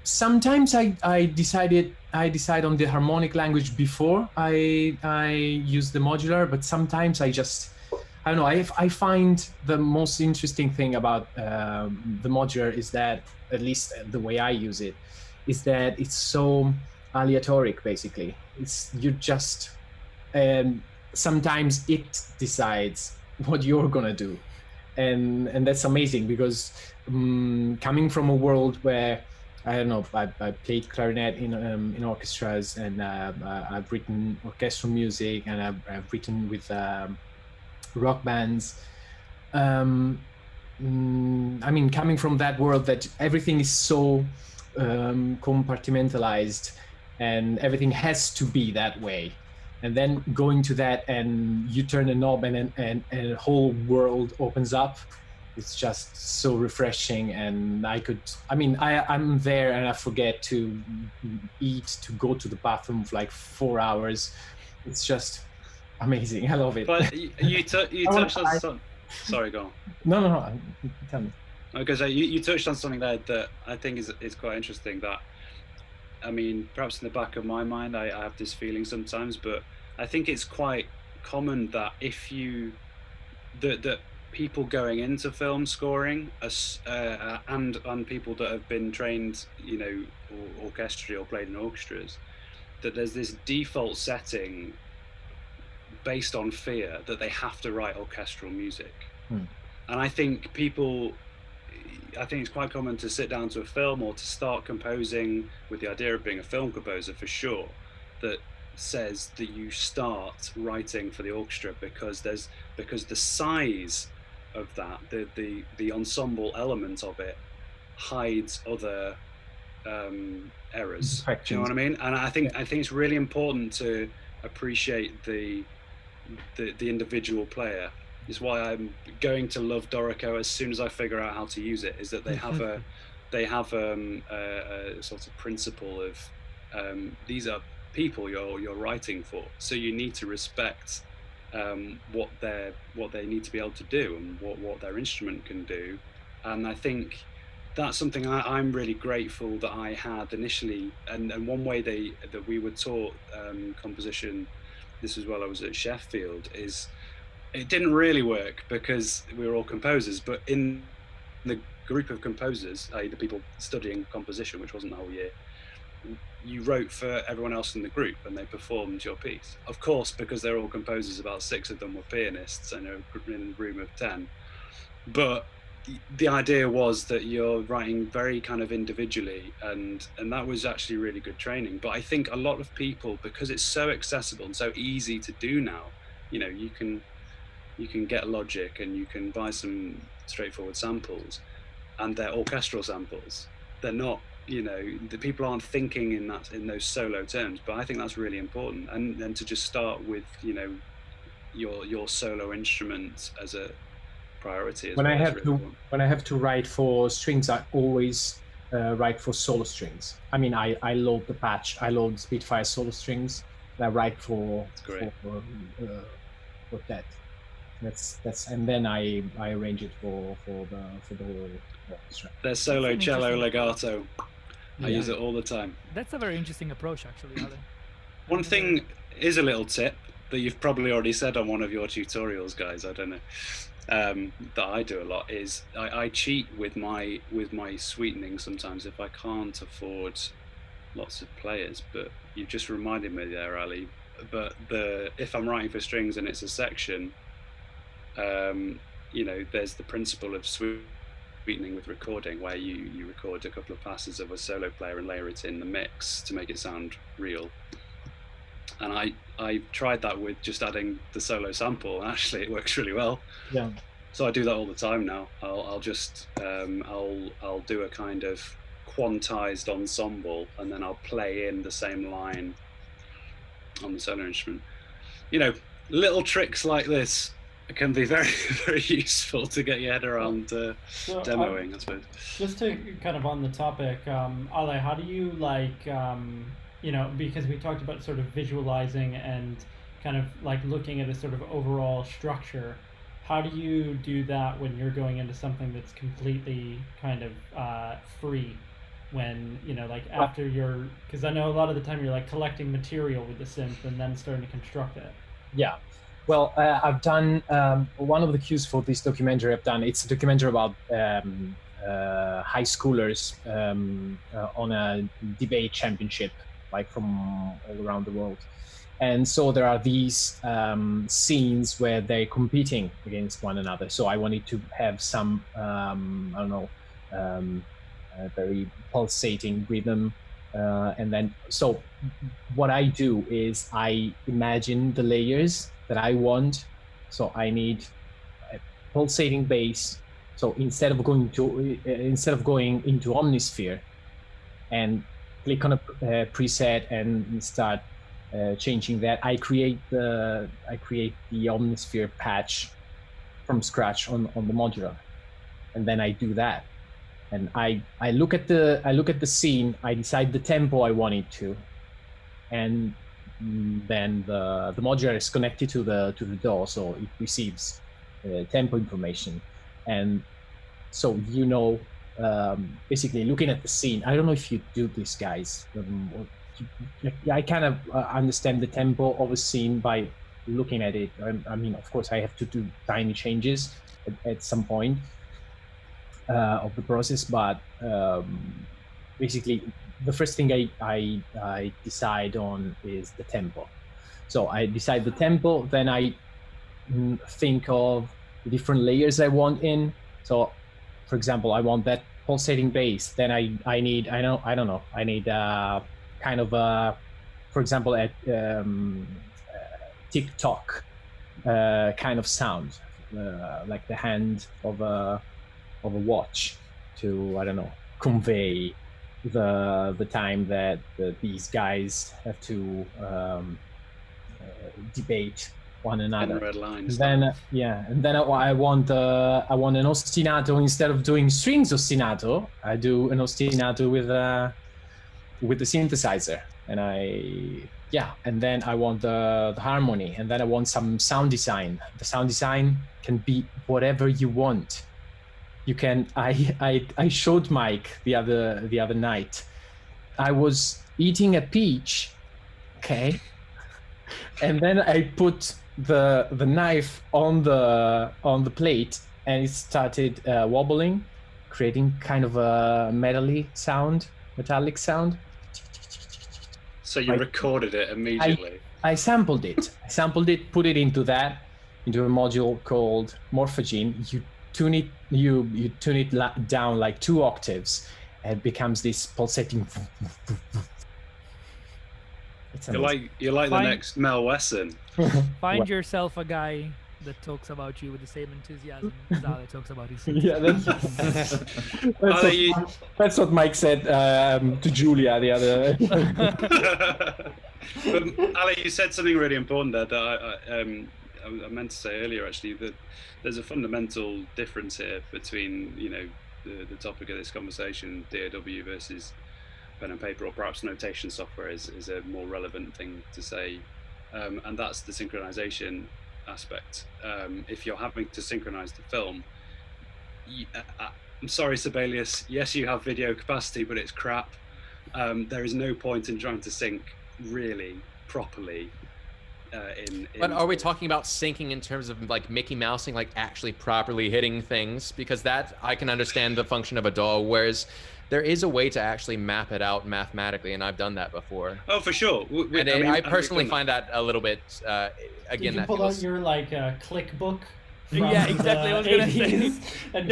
Sometimes I decide on the harmonic language before I use the modular, but sometimes I don't know. I find the most interesting thing about the modular is that, at least the way I use it, is that it's so aleatoric. Basically, it's you just sometimes it decides what you're gonna do, and that's amazing, because coming from a world where I don't know, I played clarinet in orchestras, and I've written orchestral music, and I've written with rock bands. I mean, coming from that world that everything is so compartmentalized and everything has to be that way, and then going to that and you turn a knob and a whole world opens up. It's just so refreshing. And I'm there and I forget to eat, to go to the bathroom for like 4 hours. It's just amazing. I love it. But you touched on something. Sorry, go on. No. Tell me. Because you touched on something there that I think is quite interesting. That, I mean, perhaps in the back of my mind, I have this feeling sometimes, but I think it's quite common that that people going into film scoring and people that have been trained, you know, orchestrally or played in orchestras, that there's this default setting based on fear that they have to write orchestral music. And I think it's quite common to sit down to a film or to start composing with the idea of being a film composer, for sure, that says that you start writing for the orchestra because the size of that, the ensemble element of it, hides other errors. Do you know what I mean? And I think it's really important to appreciate the individual player. Is why I'm going to love Dorico as soon as I figure out how to use it. Is that they have they have a sort of principle of these are people you're writing for, so you need to respect what they need to be able to do and what their instrument can do. And I think that's something I'm really grateful that I had initially. And one way that we were taught composition, this is while I was at Sheffield, is it didn't really work because we were all composers, but in the group of composers, i.e. the people studying composition, which wasn't the whole year, you wrote for everyone else in the group and they performed your piece. Of course, because they're all composers, about 6 of them were pianists in a room of 10. But the idea was that you're writing very kind of individually, and that was actually really good training. But I think a lot of people, because it's so accessible and so easy to do now, you know, you can get Logic and you can buy some straightforward samples, and they're orchestral samples. They're not, you know, the people aren't thinking in those solo terms. But I think that's really important, and then to just start with, you know, your solo instrument as a priority as when well. I have to write for strings, I always write for solo strings. I mean, I load the patch, I load Spitfire solo strings, and I write for that. That's and then I arrange it for the whole orchestra. There's solo cello legato. I use it all the time. That's a very interesting approach, actually, Ale. One thing is a little tip that you've probably already said on one of your tutorials, guys. I don't know. That I do a lot is I cheat with my sweetening sometimes if I can't afford lots of players. But you just reminded me there, Ali. But if I'm writing for strings and it's a section, you know, there's the principle of sweetening with recording, where you record a couple of passes of a solo player and layer it in the mix to make it sound real. And I tried that with just adding the solo sample, and actually it works really well. Yeah. So I do that all the time now. I'll just I'll do a kind of quantized ensemble, and then I'll play in the same line on the solo instrument. You know, little tricks like this can be very, very useful to get your head around demoing, I suppose. Just to kind of on the topic, Ale, how do you like, you know, because we talked about sort of visualizing and kind of like looking at a sort of overall structure. How do you do that when you're going into something that's completely kind of free? When, you know, like after you're, because I know a lot of the time you're like collecting material with the synth and then starting to construct it. Yeah. Well, I've done one of the cues for this documentary I've done. It's a documentary about high schoolers on a debate championship, like from all around the world. And so there are these scenes where they're competing against one another. So I wanted to have some, I don't know, very pulsating rhythm. And then, so what I do is I imagine the layers that I want. So I need a pulsating bass. So instead of going into Omnisphere and click on a preset and start changing that, I create the Omnisphere patch from scratch on the modular, and then I do that. And I look at the scene, I decide the tempo I want it to, and then the modular is connected to the DAW, so it receives tempo information. And so, you know, basically looking at the scene, I don't know if you do this, guys. I kind of understand the tempo of a scene by looking at it. I mean, of course, I have to do tiny changes at some point of the process, but basically the first thing I decide on is the tempo. So I decide the tempo, then I think of the different layers I want in. So for example, I want that pulsating bass, then I need kind of for example, at TikTok kind of sound, like the hand of a watch, to, I don't know, convey the time that these guys have to debate one another. red lines. And then I want an ostinato. Instead of doing strings ostinato, I do an ostinato with the synthesizer, and then I want the harmony, and then I want some sound design. The sound design can be whatever you want. You can. I showed Mike the other night. I was eating a peach, okay, and then I put the knife on the plate, and it started wobbling, creating kind of a metallic sound. So you recorded it immediately. I sampled it. Put it into a module called Morphogene. You tune it down like 2 octaves, and it becomes this pulsating. You're like the next Mel Wesson. Find yourself a guy that talks about you with the same enthusiasm as Ale talks about his. Yeah, that's what Mike said to Julia the other. But Ale, you said something really important there that I meant to say earlier. Actually, that there's a fundamental difference here between the topic of this conversation, DAW versus pen and paper, or perhaps notation software is a more relevant thing to say, and that's the synchronization aspect. If you're having to synchronize the film, I'm sorry, Sibelius, yes, you have video capacity, but it's crap. There is no point in trying to sync really properly. But are we talking about syncing in terms of like Mickey Mousing, like actually properly hitting things? Because that I can understand the function of a DAW, whereas there is a way to actually map it out mathematically, and I've done that before. Oh, for sure. I personally find that a little bit, again, you can pull out your like click book. Yeah, exactly. I was gonna say. And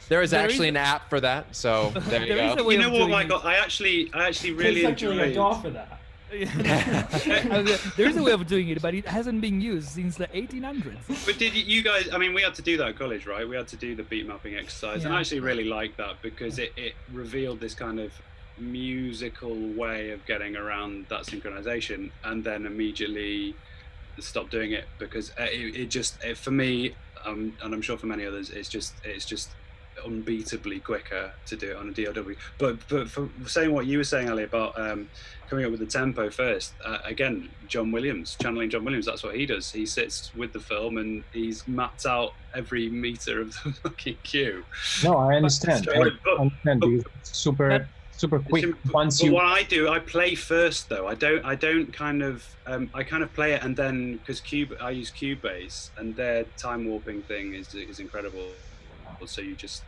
there is actually an app for that, so there you go. You know what, Michael? I actually really enjoy a DAW for that. There is a way of doing it, but it hasn't been used since the 1800s. But did you guys, I mean, we had to do that at college, right? We had to do the beat mapping exercise, and I actually really liked that because it revealed this kind of musical way of getting around that synchronization, and then immediately stopped doing it because for me, and I'm sure for many others, it's just unbeatably quicker to do it on a DAW. But for saying what you were saying, Ali, about coming up with the tempo first, again, channeling John Williams, that's what he does. He sits with the film and he's mapped out every meter of the fucking cue. No, I understand. I understand because it's super quick. But what I do, I play first though. I don't kind of I kind of play it, and then because I use Cubase, and their time warping thing is incredible. So you just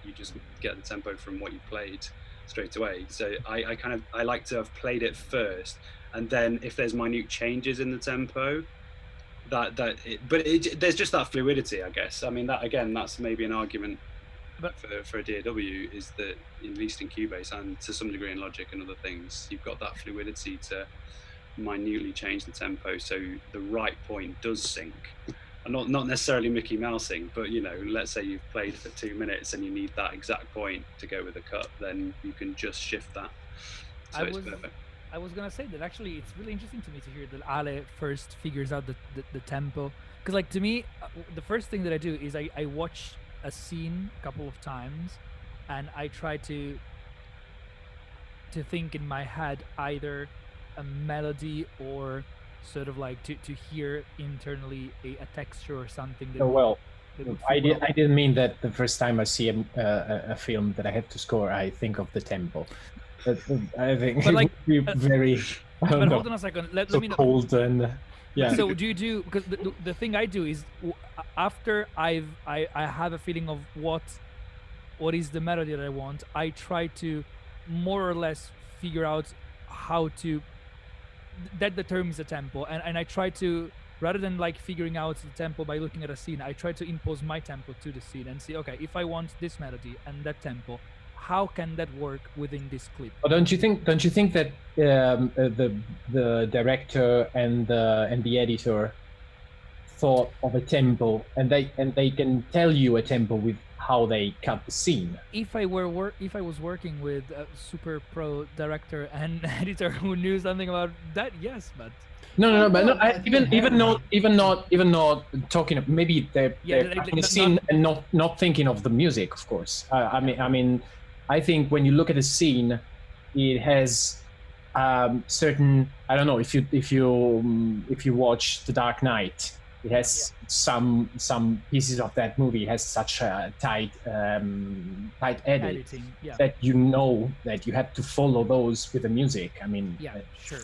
get the tempo from what you played straight away. So I like to have played it first, and then if there's minute changes in the tempo, there's just that fluidity, I guess. I mean, that again, that's maybe an argument for a DAW, is that at least in Cubase and to some degree in Logic and other things, you've got that fluidity to minutely change the tempo so the right point does sync. Not necessarily Mickey Mousing, but let's say you've played for 2 minutes and you need that exact point to go with the cut, then you can just shift that. So it's perfect. I was gonna say that actually it's really interesting to me to hear that Ale first figures out the tempo, because like to me, the first thing that I do is I watch a scene a couple of times, and I try to think in my head either a melody or sort of like to hear internally a texture or something that I didn't mean that the first time I see a film that I have to score, I think of the tempo. But I think it would be very hold on a second, let me know. Cold and so do you do, because the thing I do is after I have a feeling of what is the melody that I want, I try to more or less figure out how to that determines the tempo, and I try to, rather than like figuring out the tempo by looking at a scene, I try to impose my tempo to the scene and see, okay, if I want this melody and that tempo, how can that work within this clip? But don't you think that the director and the editor thought of a tempo, and they can tell you a tempo with how they cut the scene? If I was working with a super pro director and editor who knew something about that, yes, but No, but No, no, I think even inherently- even not talking of, maybe they're like, in a not- scene and not thinking of the music, of course. I think when you look at a scene, it has certain, I don't know, if you watch The Dark Knight, it has some pieces of that movie has such a tight edit editing. Yeah. that you know that you had to follow those with the music. I mean, Yeah. Sure.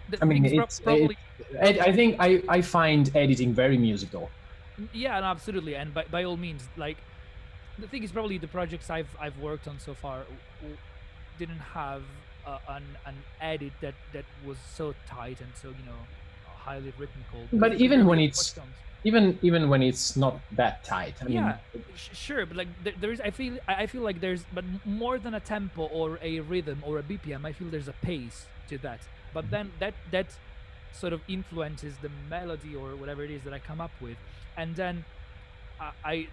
The I mean, thing's probably. I think I find editing very musical. Yeah, no, absolutely, and by all means, like, the thing is, probably the projects I've worked on so far didn't have an edit that was so tight and so, highly rhythmical. But because even they're when really it's touchdowns. even when it's not that tight, I Yeah, mean, sure, but like there's, I feel like there's, but more than a tempo or a rhythm or a BPM, I feel there's a pace to that. But then that sort of influences the melody or whatever it is that I come up with, and then I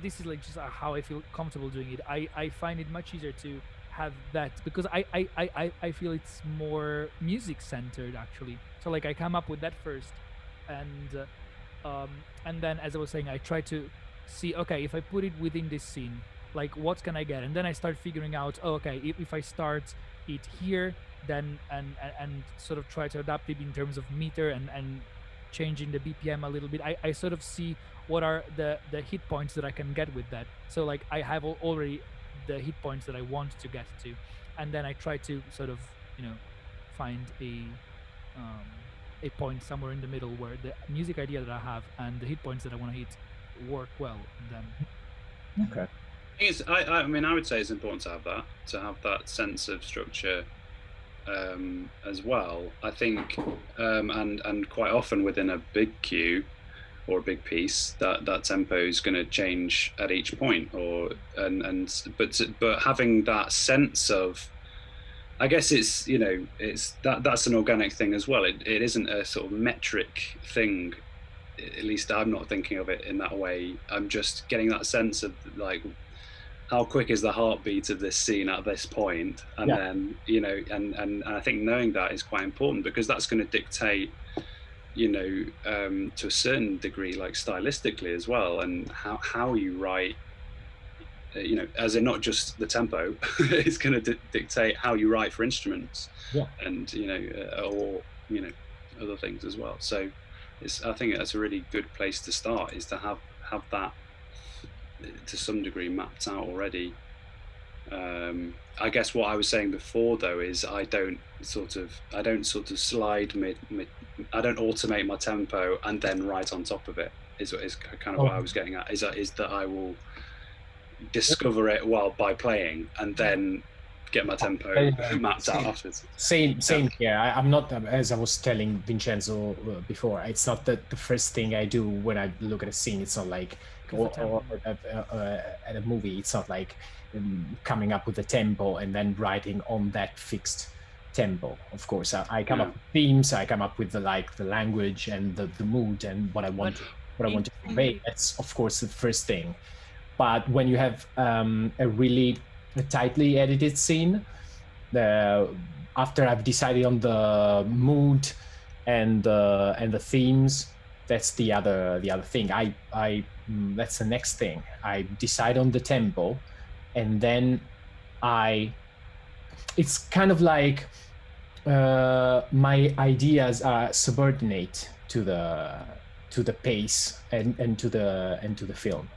this is like just how I feel comfortable doing it. I find it much easier to have that because I feel it's more music centered actually. So like I come up with that first, and then as I was saying, I try to see, okay, if I put it within this scene, like what can I get, and then I start figuring out, oh, okay, if I start it here, then and sort of try to adapt it in terms of meter and changing the BPM a little bit. I sort of see what are the hit points that I can get with that. So like I have already the hit points that I want to get to, and then I try to sort of find a point somewhere in the middle where the music idea that I have and the hit points that I want to hit work well. And then okay. I mean, I would say it's important to have that sense of structure as well. I think, and quite often within a big cue or a big piece, that tempo is going to change at each point, but having that sense of, I guess it's that's an organic thing as well. It isn't a sort of metric thing. At least I'm not thinking of it in that way. I'm just getting that sense of like, how quick is the heartbeat of this scene at this point, and then and I think knowing that is quite important, because that's going to dictate to a certain degree, like stylistically as well, and how you write, as in not just the tempo. It's going to dictate how you write for instruments, and or other things as well. So I think that's a really good place to start, is to have that to some degree mapped out already. I guess what I was saying before though is I don't sort of slide I don't automate my tempo and then write on top of it, is kind of what I was getting at, is that I will discover it while by playing and then get my tempo mapped out afterwards. Same here. I'm not, as I was telling Vincenzo before, it's not the first thing I do when I look at a scene. It's not like, or at a movie, it's not like coming up with a tempo and then writing on that fixed tempo. Of course, I come up with themes. I come up with the language and the mood and what I want to convey. That's of course the first thing. But when you have a really tightly edited scene, after I've decided on the mood and the themes, that's the other thing. I that's the next thing. I decide on the tempo, and then it's kind of like my ideas are subordinate to the pace and to the film.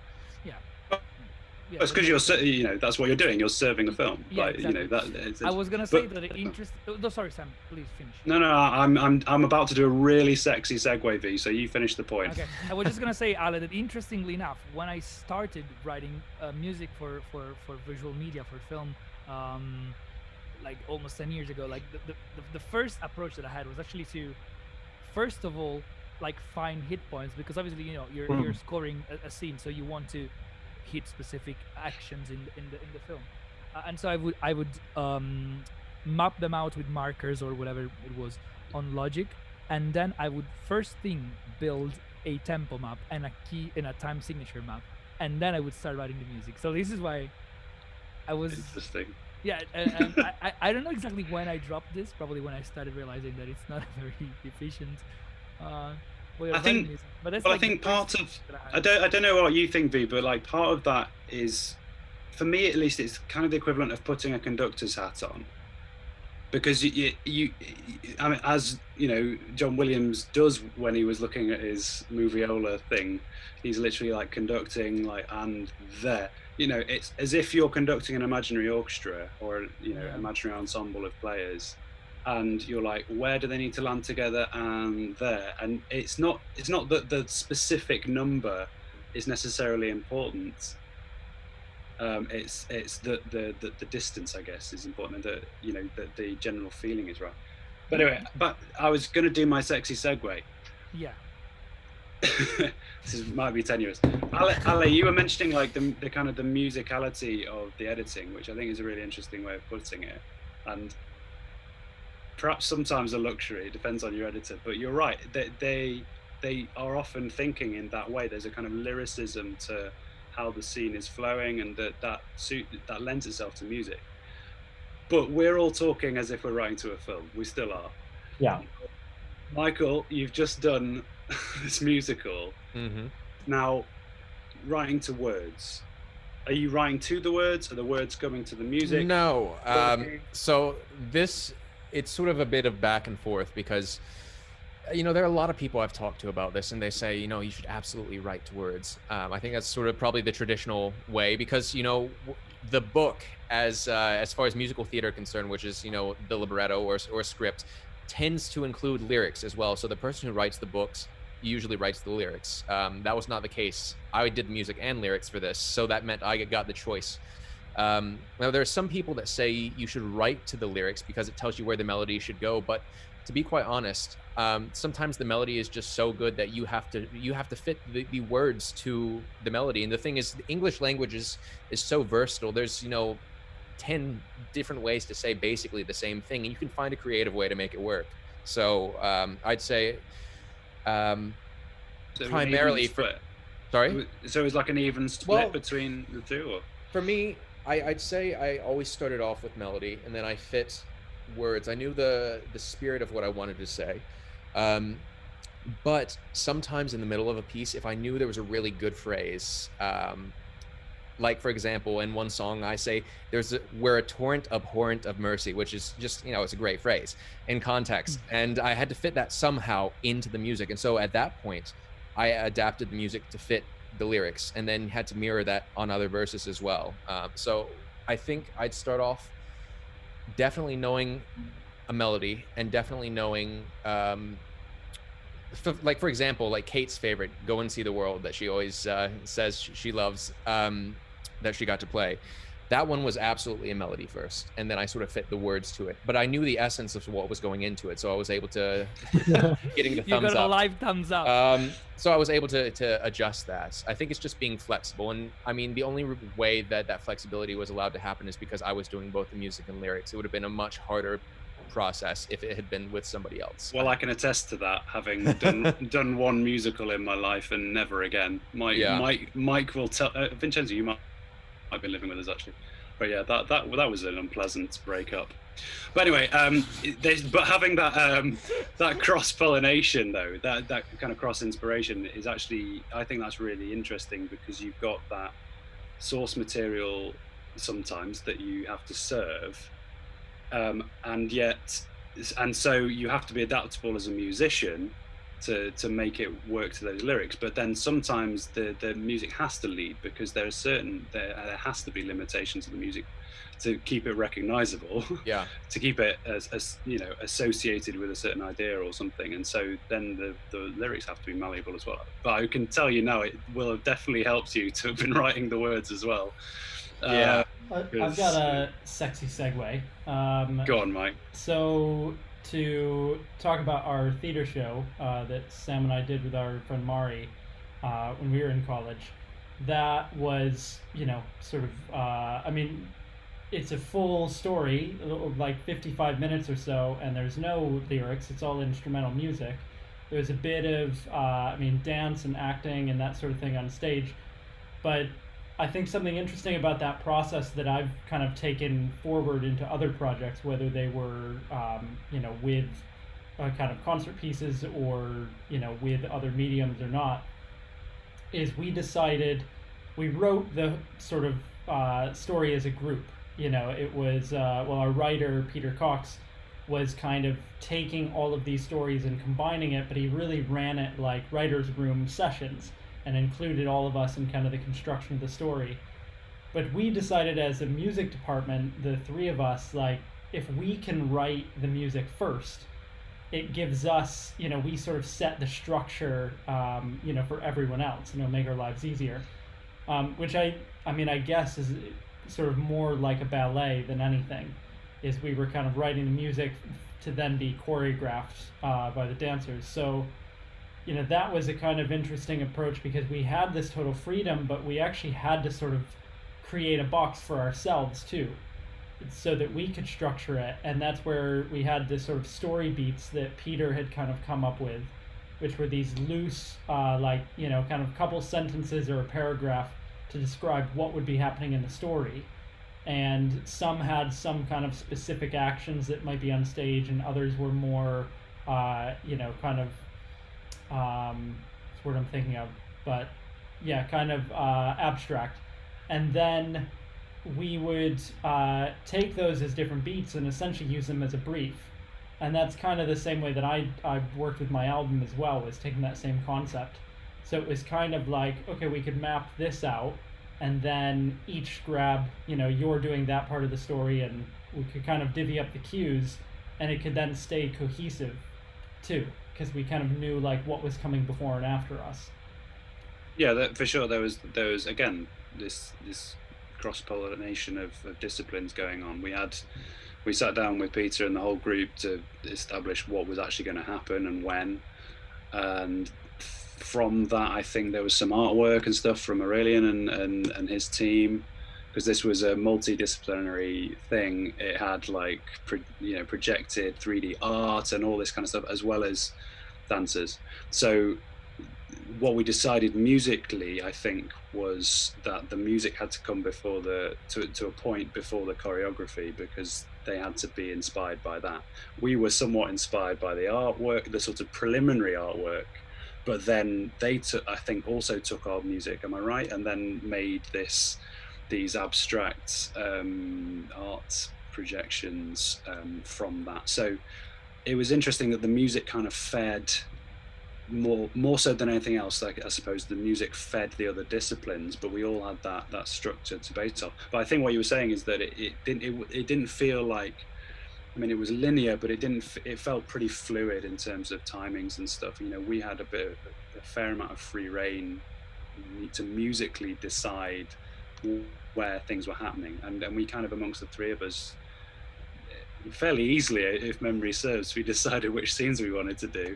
Yeah, it's because you're that's what you're doing. You're serving a film. Yeah, like exactly. I was gonna say that the interest. No, sorry, Sam. Please finish. No, I'm about to do a really sexy segue, V. So you finish the point. Okay, I was just gonna say, Ale, that interestingly enough, when I started writing music for visual media, for film, like almost 10 years ago, like the first approach that I had was actually to, first of all, like find hit points, because obviously you're scoring a scene, so you want to hit specific actions in the film, and so I would map them out with markers or whatever it was on Logic, and then I would first thing build a tempo map and a key and a time signature map, and then I would start writing the music. So this is why I was interesting. Yeah, and I don't know exactly when I dropped this. Probably when I started realizing that it's not a very efficient way I of writing think, music. But that's well, I like the think first part thing of, that I don't know what you think, V, but like part of that is, for me at least, it's kind of the equivalent of putting a conductor's hat on. Because I mean, as you know, John Williams does when he was looking at his moviola thing, he's literally like conducting, like, and there, you know, it's as if you're conducting an imaginary orchestra or, you know, Yeah. imaginary ensemble of players, and you're like, where do they need to land together, and there, and it's not that the specific number is necessarily important. It's the distance, I guess, is important, and that, you know, that the general feeling is right. But anyway, but I was going to do my sexy segue. Yeah. Might be tenuous. Ale, you were mentioning like the kind of the musicality of the editing, which I think is a really interesting way of putting it, and perhaps sometimes a luxury. It depends on your editor, but you're right. They are often thinking in that way. There's a kind of lyricism to how the scene is flowing, and that lends itself to music. But we're all talking as if we're writing to a film. We still are. Yeah. Michael, you've just done this musical. Mm-hmm. Now, writing to words. Are you writing to the words? Are the words coming to the music? No. So it's sort of a bit of back and forth because, you know, there are a lot of people I've talked to about this, and they say, you know, you should absolutely write to words. I think that's sort of probably the traditional way because, you know, the book, as far as musical theater concerned, which is, you know, the libretto or script, tends to include lyrics as well. So the person who writes the books usually writes the lyrics. That was not the case. I did music and lyrics for this, so that meant I got the choice. Now there are some people that say you should write to the lyrics because it tells you where the melody should go, but to be quite honest, sometimes the melody is just so good that you have to fit the words to the melody. And the thing is, the English language is so versatile. There's, you know, 10 different ways to say basically the same thing, and you can find a creative way to make it work. So I'd say So primarily split. Sorry? So it was like an even split between the two? Or? For me, I'd say I always started off with melody, and then I fit words. I knew the spirit of what I wanted to say. But sometimes in the middle of a piece, if I knew there was a really good phrase, like for example, in one song I say, we're a torrent abhorrent of mercy, which is just, you know, it's a great phrase in context. And I had to fit that somehow into the music. And so at that point, I adapted the music to fit the lyrics and then had to mirror that on other verses as well. So I think I'd start off definitely knowing a melody and definitely knowing, like for example, like Kate's favorite, Go and See the World, that she always says she loves, that she got to play. That one was absolutely a melody first, and then I sort of fit the words to it. But I knew the essence of what was going into it, so I was able to getting the thumbs up. You got a live thumbs up. So I was able to adjust that. I think it's just being flexible, and I mean the only way that flexibility was allowed to happen is because I was doing both the music and lyrics. It would have been a much harder process if it had been with somebody else. Well, I can attest to that, having done one musical in my life and never again. Mike will tell. Vincenzo, you might have been living with us actually, but yeah, that was an unpleasant breakup. But anyway, but having that cross pollination though, that kind of cross inspiration is actually, I think that's really interesting because you've got that source material sometimes that you have to serve, and so you have to be adaptable as a musician to make it work to those lyrics. But then sometimes the music has to lead because there has to be limitations of the music to keep it recognizable, to keep it as you know, associated with a certain idea or something. And so then the lyrics have to be malleable as well. But I can tell you now, it will have definitely helped you to have been writing the words as well. I've got a sexy segue. Go on, Mike. So to talk about our theater show that Sam and I did with our friend Mari when we were in college, that was, you know, sort of, I mean, it's a full story, like 55 minutes or so, and there's no lyrics. It's all instrumental music. There's a bit of, dance and acting and that sort of thing on stage. But I think something interesting about that process that I've kind of taken forward into other projects, whether they were, with kind of concert pieces or, with other mediums or not, is we wrote the sort of story as a group. It was, our writer, Peter Cox, was kind of taking all of these stories and combining it, but he really ran it like writer's room sessions and included all of us in kind of the construction of the story. But we decided as a music department, the three of us, like, if we can write the music first, it gives us, we sort of set the structure, for everyone else, make our lives easier. Which I guess is sort of more like a ballet than anything, is we were kind of writing the music to then be choreographed by the dancers. So, that was a kind of interesting approach because we had this total freedom, but we actually had to sort of create a box for ourselves too, so that we could structure it. And that's where we had this sort of story beats that Peter had kind of come up with, which were these loose, kind of couple sentences or a paragraph to describe what would be happening in the story. And some had some kind of specific actions that might be on stage, and others were more, kind of, that's what I'm thinking of, but yeah, kind of abstract. And then we would take those as different beats and essentially use them as a brief. And that's kind of the same way that I've worked with my album as well, was taking that same concept. So it was kind of like, okay, we could map this out, and then each grab, you're doing that part of the story, and we could kind of divvy up the cues, and it could then stay cohesive too, because we kind of knew like what was coming before and after us. Yeah, for sure. There was again this cross-pollination of disciplines going on. We sat down with Peter and the whole group to establish what was actually going to happen and when, and from that I think there was some artwork and stuff from Aurelian and his team, because this was a multidisciplinary thing. It had like projected 3D art and all this kind of stuff, as well as dancers. So what we decided musically, I think, was that the music had to come before to a point before the choreography, because they had to be inspired by that. We were somewhat inspired by the artwork, the sort of preliminary artwork, but then they also took our music, am I right? And then made these abstract art projections from that. So it was interesting that the music kind of fed more so than anything else. Like, I suppose the music fed the other disciplines, but we all had that structure to base off. But I think what you were saying is that it didn't feel like, I mean, it was linear, but it felt pretty fluid in terms of timings and stuff. We had a fair amount of free reign to musically decide where things were happening, and we kind of, amongst the three of us, fairly easily, if memory serves, we decided which scenes we wanted to do.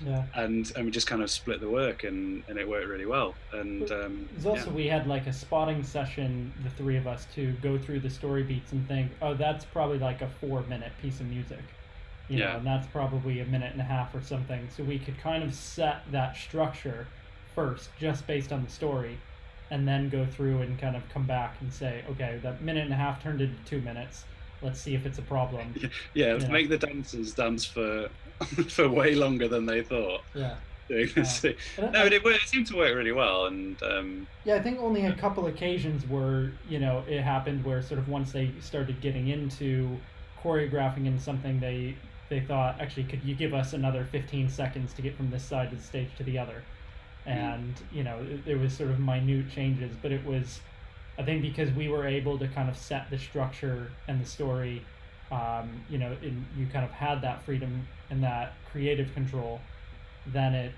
Yeah. And we just kind of split the work, and it worked really well. And there's also, we had like a spotting session, the three of us, to go through the story beats and think, oh, that's probably like a 4-minute piece of music, and that's probably 1.5 minutes or something. So we could kind of set that structure first, just based on the story, and then go through and kind of come back and say, okay, that 1.5 minutes turned into 2 minutes. Let's see if it's a problem. Yeah, make the dancers dance for way longer than they thought. Yeah. No, it seemed to work really well, and yeah, I think only a couple occasions where it happened where sort of once they started getting into choreographing in something, they thought, actually, could you give us another 15 seconds to get from this side of the stage to the other? And there was sort of minute changes, but it was, I think, because we were able to kind of set the structure and the story, you kind of had that freedom and that creative control, then it,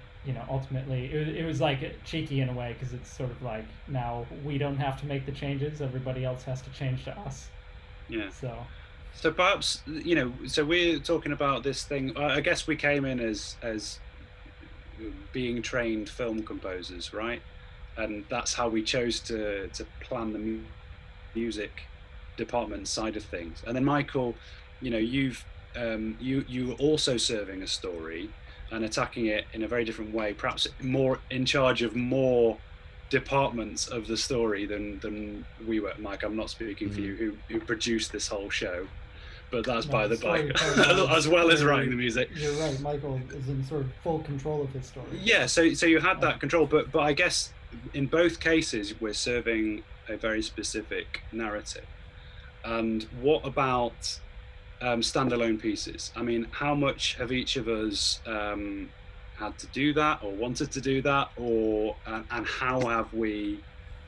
ultimately, it was like cheeky in a way, because it's sort of like, now we don't have to make the changes, everybody else has to change to us. Yeah. So perhaps, so we're talking about this thing, I guess we came in as being trained film composers, right? And that's how we chose to plan the music department side of things. And then Michael, you were also serving a story and attacking it in a very different way, perhaps more in charge of more departments of the story than we were. Mike, I'm not speaking for you, who produced this whole show, but that's by the by, as well as writing the music. You're right, Michael is in sort of full control of his story. Yeah, so you had that control, but I guess in both cases we're serving a very specific narrative. And what about standalone pieces? I mean, how much have each of us had to do that, or wanted to do that, or and how have we,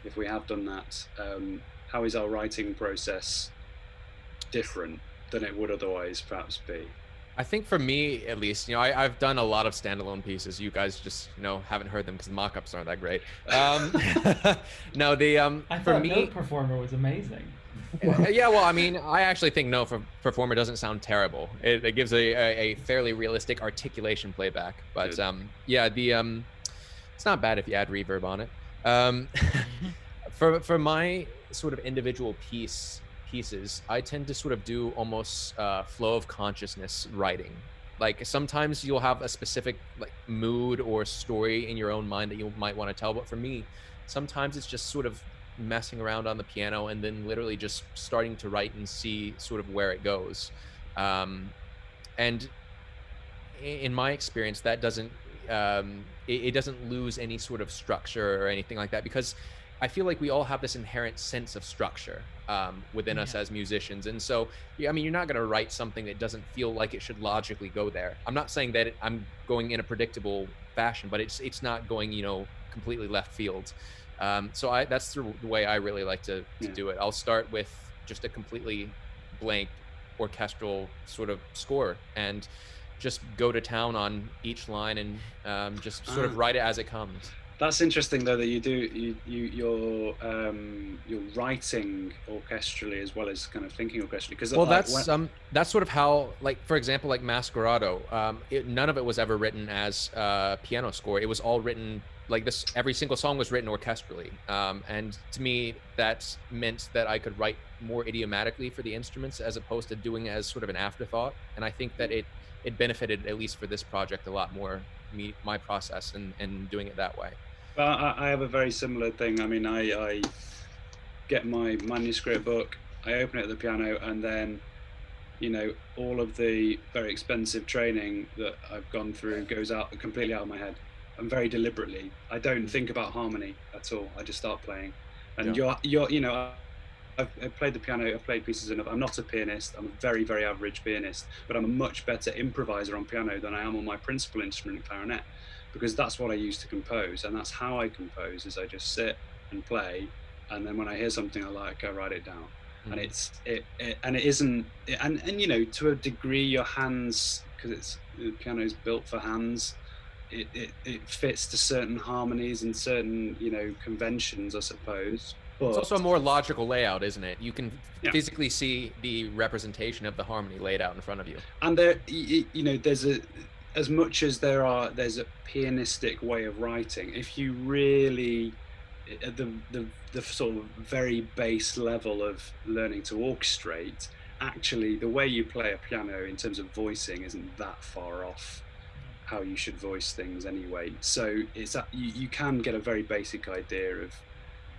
if we have done that, how is our writing process different than it would otherwise perhaps be? I think for me, at least, I've done a lot of standalone pieces. You guys just, haven't heard them because the mock-ups aren't that great. No, I thought Note Performer was amazing. Yeah, well, I mean, I actually think No Performer doesn't sound terrible. It gives a fairly realistic articulation playback. But yeah, it's not bad if you add reverb on it. For my sort of individual pieces, I tend to sort of do almost flow of consciousness writing. Like sometimes you'll have a specific like mood or story in your own mind that you might want to tell, but for me, sometimes it's just sort of messing around on the piano and then literally just starting to write and see sort of where it goes. And in my experience, that doesn't it doesn't lose any sort of structure or anything like that, because I feel like we all have this inherent sense of structure within us as musicians. And so, I mean, you're not going to write something that doesn't feel like it should logically go there. I'm not saying that I'm going in a predictable fashion, but it's not going, completely left field. So that's the way I really like to do it. I'll start with just a completely blank orchestral sort of score and just go to town on each line and just sort of write it as it comes. That's interesting though, that you're writing orchestrally as well as kind of thinking orchestrally. Because well, that's sort of how, like, for example, like Masquerado, none of it was ever written as a piano score. It was all written like this. Every single song was written orchestrally, and to me that meant that I could write more idiomatically for the instruments as opposed to doing it as sort of an afterthought. And I think that it benefited, at least for this project, a lot more my process and doing it that way. Well, I have a very similar thing. I mean, I get my manuscript book, I open it at the piano, and then, all of the very expensive training that I've gone through goes out completely out of my head. And very deliberately, I don't think about harmony at all. I just start playing. And I've played the piano, I've played pieces enough. I'm not a pianist, I'm a very, very average pianist, but I'm a much better improviser on piano than I am on my principal instrument, clarinet, because that's what I use to compose, and that's how I compose, is I just sit and play, and then when I hear something I like, I write it down. And to a degree, your hands, because the piano is built for hands, it fits to certain harmonies and certain, conventions, I suppose. But it's also a more logical layout, isn't it? You can physically see the representation of the harmony laid out in front of you. And there, there's as much as there's a pianistic way of writing. If you really, at the sort of very base level of learning to orchestrate, actually the way you play a piano in terms of voicing isn't that far off how you should voice things anyway. So it's you can get a very basic idea of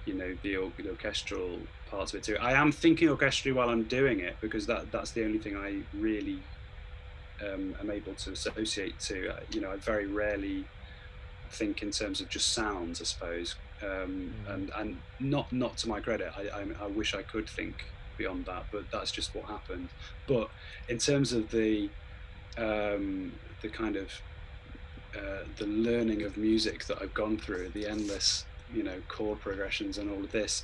the orchestral parts of it too. I am thinking orchestrally while I'm doing it, because that's the only thing I really am able to associate to. I very rarely think in terms of just sounds, I suppose, and not to my credit. I wish I could think beyond that, but that's just what happened. But in terms of the kind of the learning of music that I've gone through, the endless chord progressions and all of this,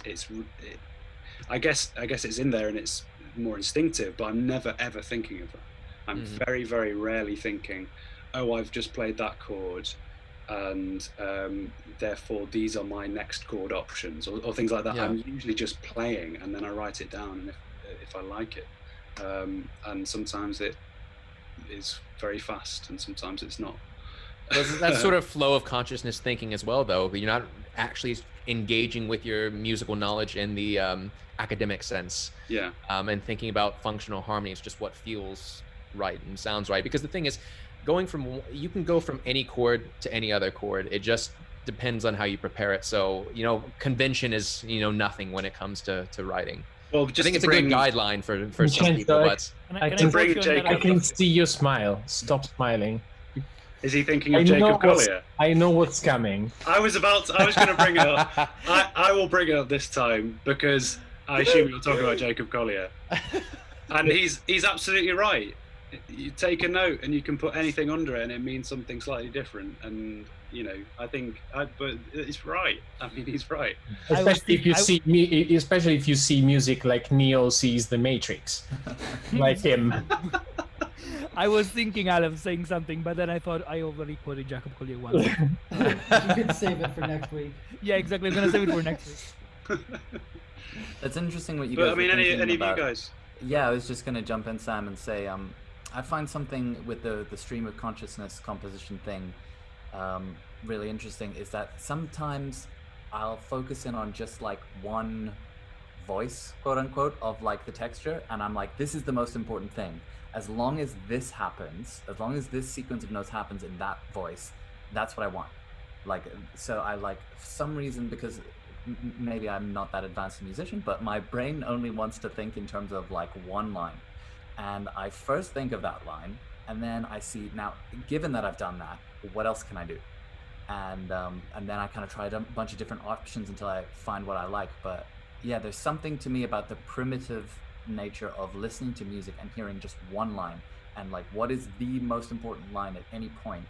I guess it's in there and it's more instinctive, but I'm never ever thinking of that. I'm very, very rarely thinking, oh, I've just played that chord and therefore these are my next chord options, or things like that. I'm usually just playing and then I write it down, and if I like it, and sometimes it is very fast and sometimes it's not. That's sort of flow of consciousness thinking as well, though. You're not actually engaging with your musical knowledge in the academic sense. And thinking about functional harmony is just what feels right and sounds right. Because the thing is, you can go from any chord to any other chord. It just depends on how you prepare it. So, convention is, nothing when it comes to writing. Well, I just think to it's a bring, good guideline for some Chance, people, but Can I to quote bring you on that Jacob- I other can topic? see you smile. Stop smiling. is he thinking I of know Jacob what's, Collier? I know what's coming. I was going to bring it up. I will bring it up this time because I assume you're talking about Jacob Collier. And he's absolutely right. You take a note and you can put anything under it and it means something slightly different. And, but it's right. I mean, he's right. Especially if you see music like Neo sees the Matrix, like him. I was thinking out of saying something, but then I thought I already quoted Jacob Collier once. You can save it for next week. Yeah, exactly. I'm gonna save it for next week. It's interesting what you But guys I mean, were any thinking of you about. guys? Yeah, I was just going to jump in, Sam, and say I find something with the stream of consciousness composition thing really interesting is that sometimes I'll focus in on just like one voice, quote unquote, of like the texture, and I'm like, this is the most important thing. As long as this happens, as long as this sequence of notes happens in that voice, that's what I want. Like, so I like, for some reason, because maybe I'm not that advanced a musician, but my brain only wants to think in terms of like one line. And I first think of that line, and then I see, now, given that I've done that, what else can I do? And then I kind of try a bunch of different options until I find what I like. But yeah, there's something to me about the primitive nature of listening to music and hearing just one line, and like, what is the most important line at any point?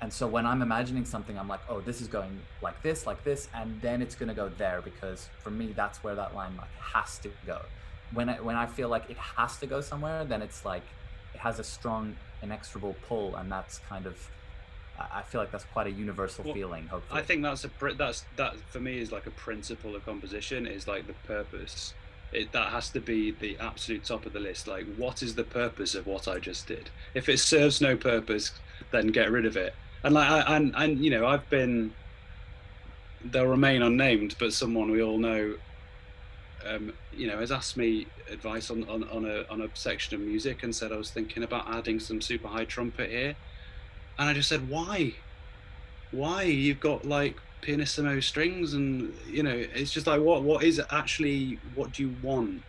And so when I'm imagining something, I'm like, oh, this is going like this, and then it's going to go there, because for me, that's where that line like has to go. When I feel like it has to go somewhere, then it's like it has a strong, inexorable pull, and that's kind of, I feel like that's quite a universal feeling. Hopefully, I think that for me is like a principle of composition, is like the purpose. That has to be the absolute top of the list. Like, what is the purpose of what I just did? If it serves no purpose, then get rid of it. And like, I've been, they'll remain unnamed, but someone we all know, has asked me advice on a section of music and said I was thinking about adding some super high trumpet here, and I just said, why? You've got like pianissimo strings, and it's just like, what is actually, what do you want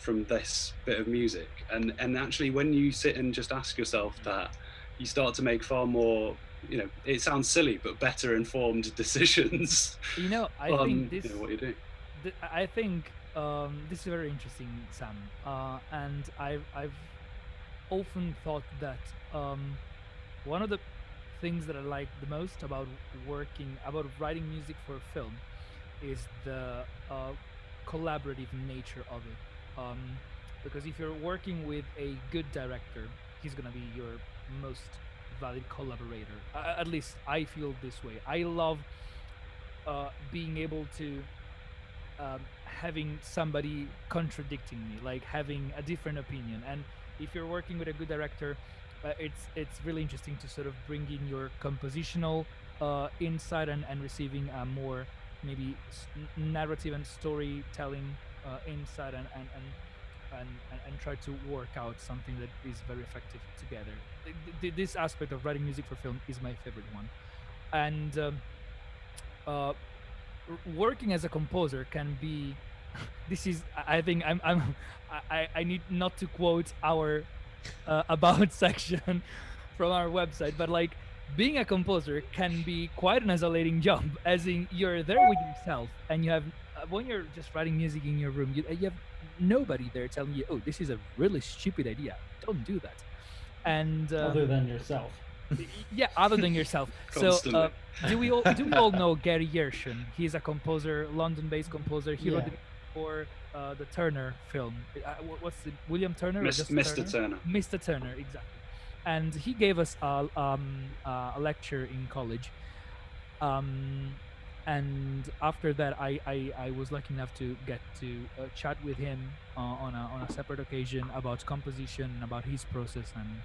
from this bit of music? And actually, when you sit and just ask yourself that, you start to make far more, it sounds silly, but better informed decisions. I think this. What you do. I think this is very interesting, Sam. And I've often thought that one of the things that I like the most about writing music for film is the collaborative nature of it. Because if you're working with a good director, he's gonna be your most valid collaborator. At least I feel this way. I love being able to having somebody contradicting me, like having a different opinion. And if you're working with a good director, it's really interesting to sort of bring in your compositional insight and receiving a more maybe narrative and storytelling insight and try to work out something that is very effective together. This aspect of writing music for film is my favorite one. And working as a composer can be this is, I think I need not to quote our about section from our website, but like, being a composer can be quite an isolating job, as in you're there with yourself, and you have when you're just writing music in your room, you have nobody there telling you, oh, this is a really stupid idea, don't do that. And other than yourself. Yeah, other than yourself. So do we all know Gary Gershon? He's a composer, London-based composer. He wrote for the Turner film. What's it? William Turner? Mr. Turner. Mr. Turner, exactly. And he gave us a lecture in college. And after that, I was lucky enough to get to chat with him on a separate occasion about composition and about his process. And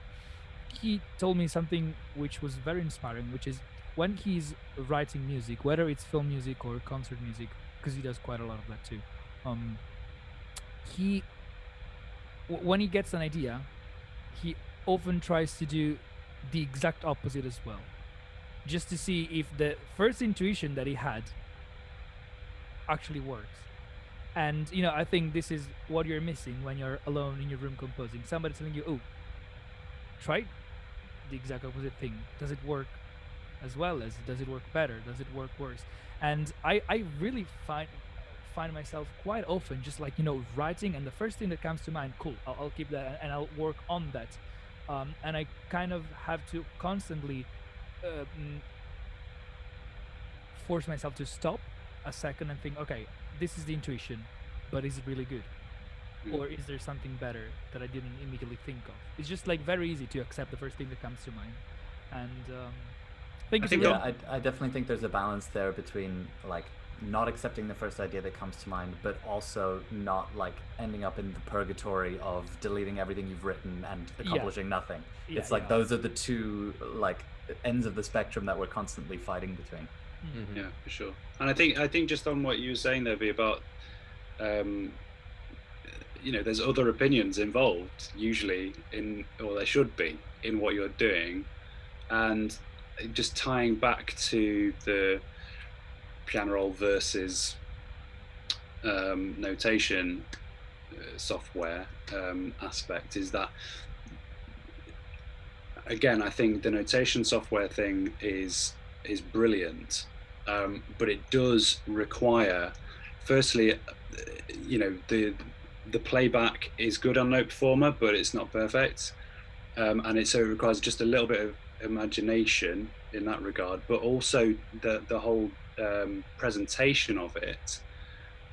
he told me something which was very inspiring, which is when he's writing music, whether it's film music or concert music, because he does quite a lot of that too. When he gets an idea, he often tries to do the exact opposite as well. just to see if the first intuition that he had actually works. And I think this is what you're missing when you're alone in your room composing. Somebody telling you, "Oh, try the exact opposite thing. Does it work as well as? Does it work better? Does it work worse?" And I really find myself quite often just like writing, and the first thing that comes to mind, cool, I'll keep that and I'll work on that. And I kind of have to constantly force myself to stop a second and think, okay, this is the intuition, but is it really good? Or is there something better that I didn't immediately think of? It's just like very easy to accept the first thing that comes to mind. And I definitely think there's a balance there between like not accepting the first idea that comes to mind, but also not like ending up in the purgatory of deleting everything you've written and accomplishing nothing. It's like those are the two like ends of the spectrum that we're constantly fighting between. Yeah, for sure. And I think just on what you were saying there, be about there's other opinions involved usually or there should be in what you're doing, and just tying back to the piano roll versus notation software aspect is that, again, I think the notation software thing is brilliant, but it does require, firstly, the playback is good on Note Performer, but it's not perfect, and so it requires just a little bit of imagination in that regard, but also the whole presentation of it.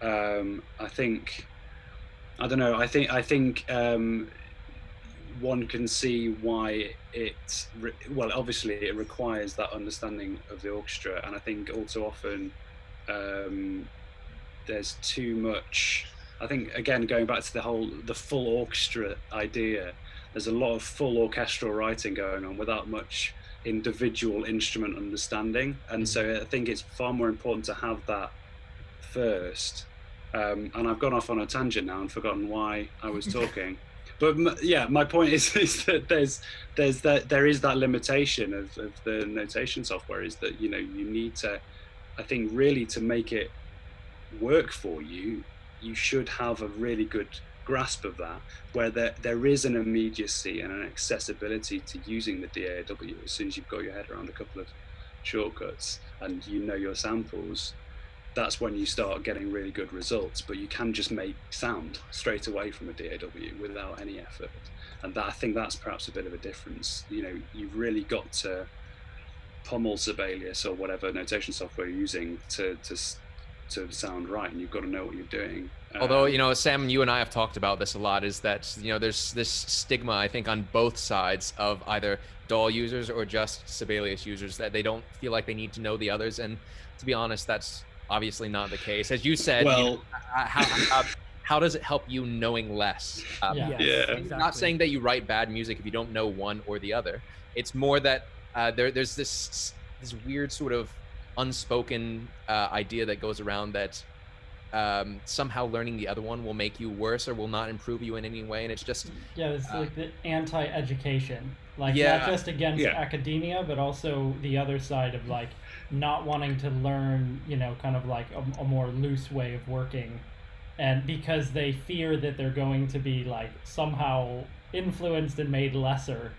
I think one can see why obviously it requires that understanding of the orchestra, and I think all too often there's too much. I think, again, going back to the full orchestra idea, there's a lot of full orchestral writing going on without much individual instrument understanding, and so I think it's far more important to have that first. And I've gone off on a tangent now and forgotten why I was talking. But my point is that there is that limitation of the notation software, is that you need to, I think, really, to make it work for you, you should have a really good grasp of that, where there is an immediacy and an accessibility to using the DAW. As soon as you've got your head around a couple of shortcuts and your samples, that's when you start getting really good results. But you can just make sound straight away from a DAW without any effort, and I think that's perhaps a bit of a difference. You've really got to pummel Sibelius or whatever notation software you're using to sound right, and you've got to know what you're doing. Although, Sam, you and I have talked about this a lot, is that, there's this stigma, I think, on both sides of either DAW users or just Sibelius users, that they don't feel like they need to know the others. And to be honest, that's obviously not the case. As you said, how does it help you knowing less? Exactly. I'm not saying that you write bad music if you don't know one or the other. It's more that there's this weird sort of unspoken idea that goes around that somehow learning the other one will make you worse or will not improve you in any way, and it's just it's like the anti-education, like not just against academia, but also the other side of like not wanting to learn, kind of like a more loose way of working, and because they fear that they're going to be like somehow influenced and made lesser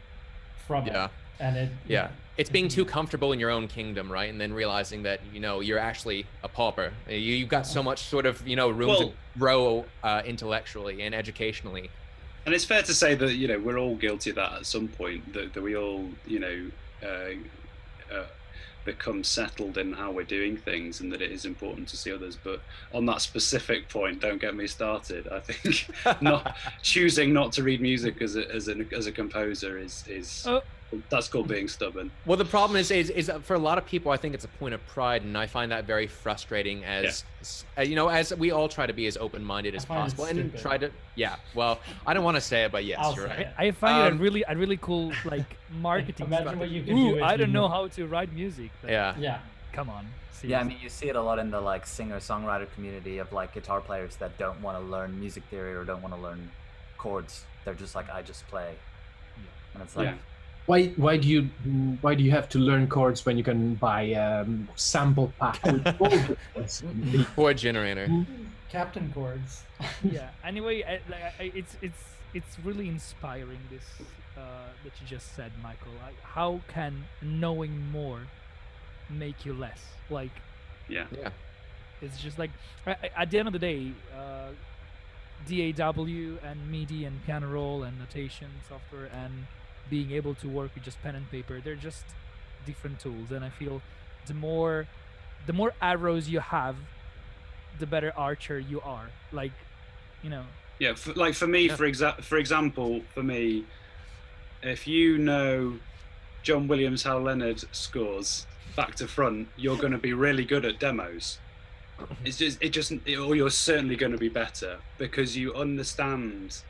from it. And it's being too comfortable in your own kingdom, right? And then realizing that you're actually a pauper. You've got so much sort of room to grow intellectually and educationally. And it's fair to say that we're all guilty of that at some point. That we all become settled in how we're doing things, and that it is important to see others. But on that specific point, don't get me started. I think choosing not to read music as a composer is that's called being stubborn. Well, the problem is that for a lot of people, I think it's a point of pride, and I find that very frustrating. As as we all try to be as open-minded as possible, and try to. Well, I don't want to say it, but yes, you're right. I find it a really cool like marketing. Imagine what you could do. I don't know how to write music. But come on. Seriously. Yeah, I mean, you see it a lot in the like singer-songwriter community of like guitar players that don't want to learn music theory or don't want to learn chords. They're just like, I just play, and it's like. Why do you have to learn chords when you can buy sample pack with all the chords? Chord generator. Captain chords. Yeah. Anyway, it's really inspiring this that you just said, Michael. Like, how can knowing more make you less? Like, Yeah. Yeah. it's just like at the end of the day, DAW and MIDI and piano roll and notation software and being able to work with just pen and paper, they're just different tools. And I feel the more arrows you have, the better archer you are. Like, you know. Yeah, for me, Yeah. for example, for me, if you know John Williams, Hal Leonard scores back to front, you're going to be really good at demos. Or you're certainly going to be better because you understand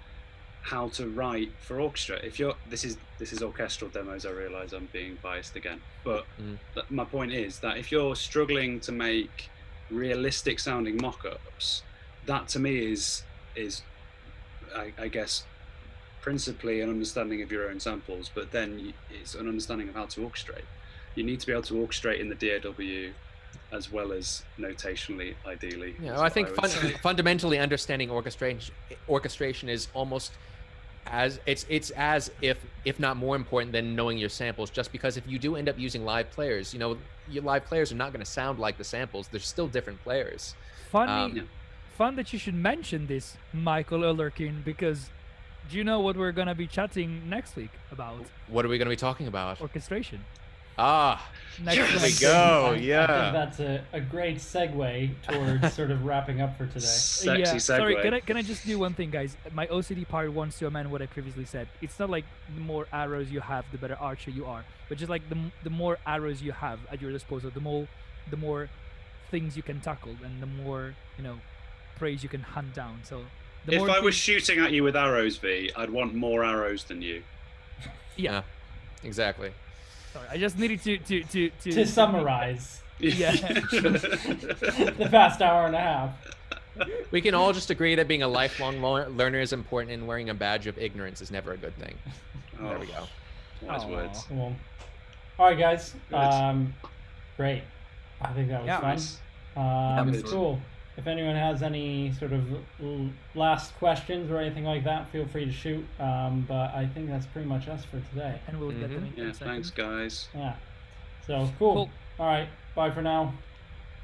how to write for orchestra. If you're this is orchestral demos, I realize I'm being biased again, but my point is that if you're struggling to make realistic sounding mock-ups, that to me is I guess principally an understanding of your own samples, but then it's an understanding of how to orchestrate. You need to be able to orchestrate in the DAW as well as notationally, ideally. Yeah, is well, I what think would say. fundamentally understanding orchestration is almost as it's as if not more important than knowing your samples. Just because if you do end up using live players, you know, your live players are not going to sound like the samples. They're still different players. Funny, fun that you should mention this, Michael Ullerkin, because do you know what we're gonna be chatting next week about? What are we going to be talking about? Orchestration. Yes! Next There we Wednesday. go. I think Yeah. that's a great segue towards sort of wrapping up for today. Sexy Yeah, segue. sorry, can I just do one thing, guys? My OCD part wants to amend what I previously said. It's not like the more arrows you have, the better archer you are, but just like the more arrows you have at your disposal, the more things you can tackle, and the more, you know, praise you can hunt down. So the If more I was things- shooting at you with arrows, V, I'd want more arrows than you. yeah, Exactly. sorry, I just needed to To summarize Yeah. the past hour and a half. We can all just agree that being a lifelong learner is important, and wearing a badge of ignorance is never a good thing. There we go. Wise Aw. words. Cool. All right, guys. Good. Great. I think that was Yeah. fun. Nice. Absolutely. Cool. If anyone has any sort of last questions or anything like that, feel free to shoot. But I think that's pretty much us for today. and we'll get them in Yeah, 10 thanks, seconds. guys. Yeah. So cool. Cool. All right. Bye for now.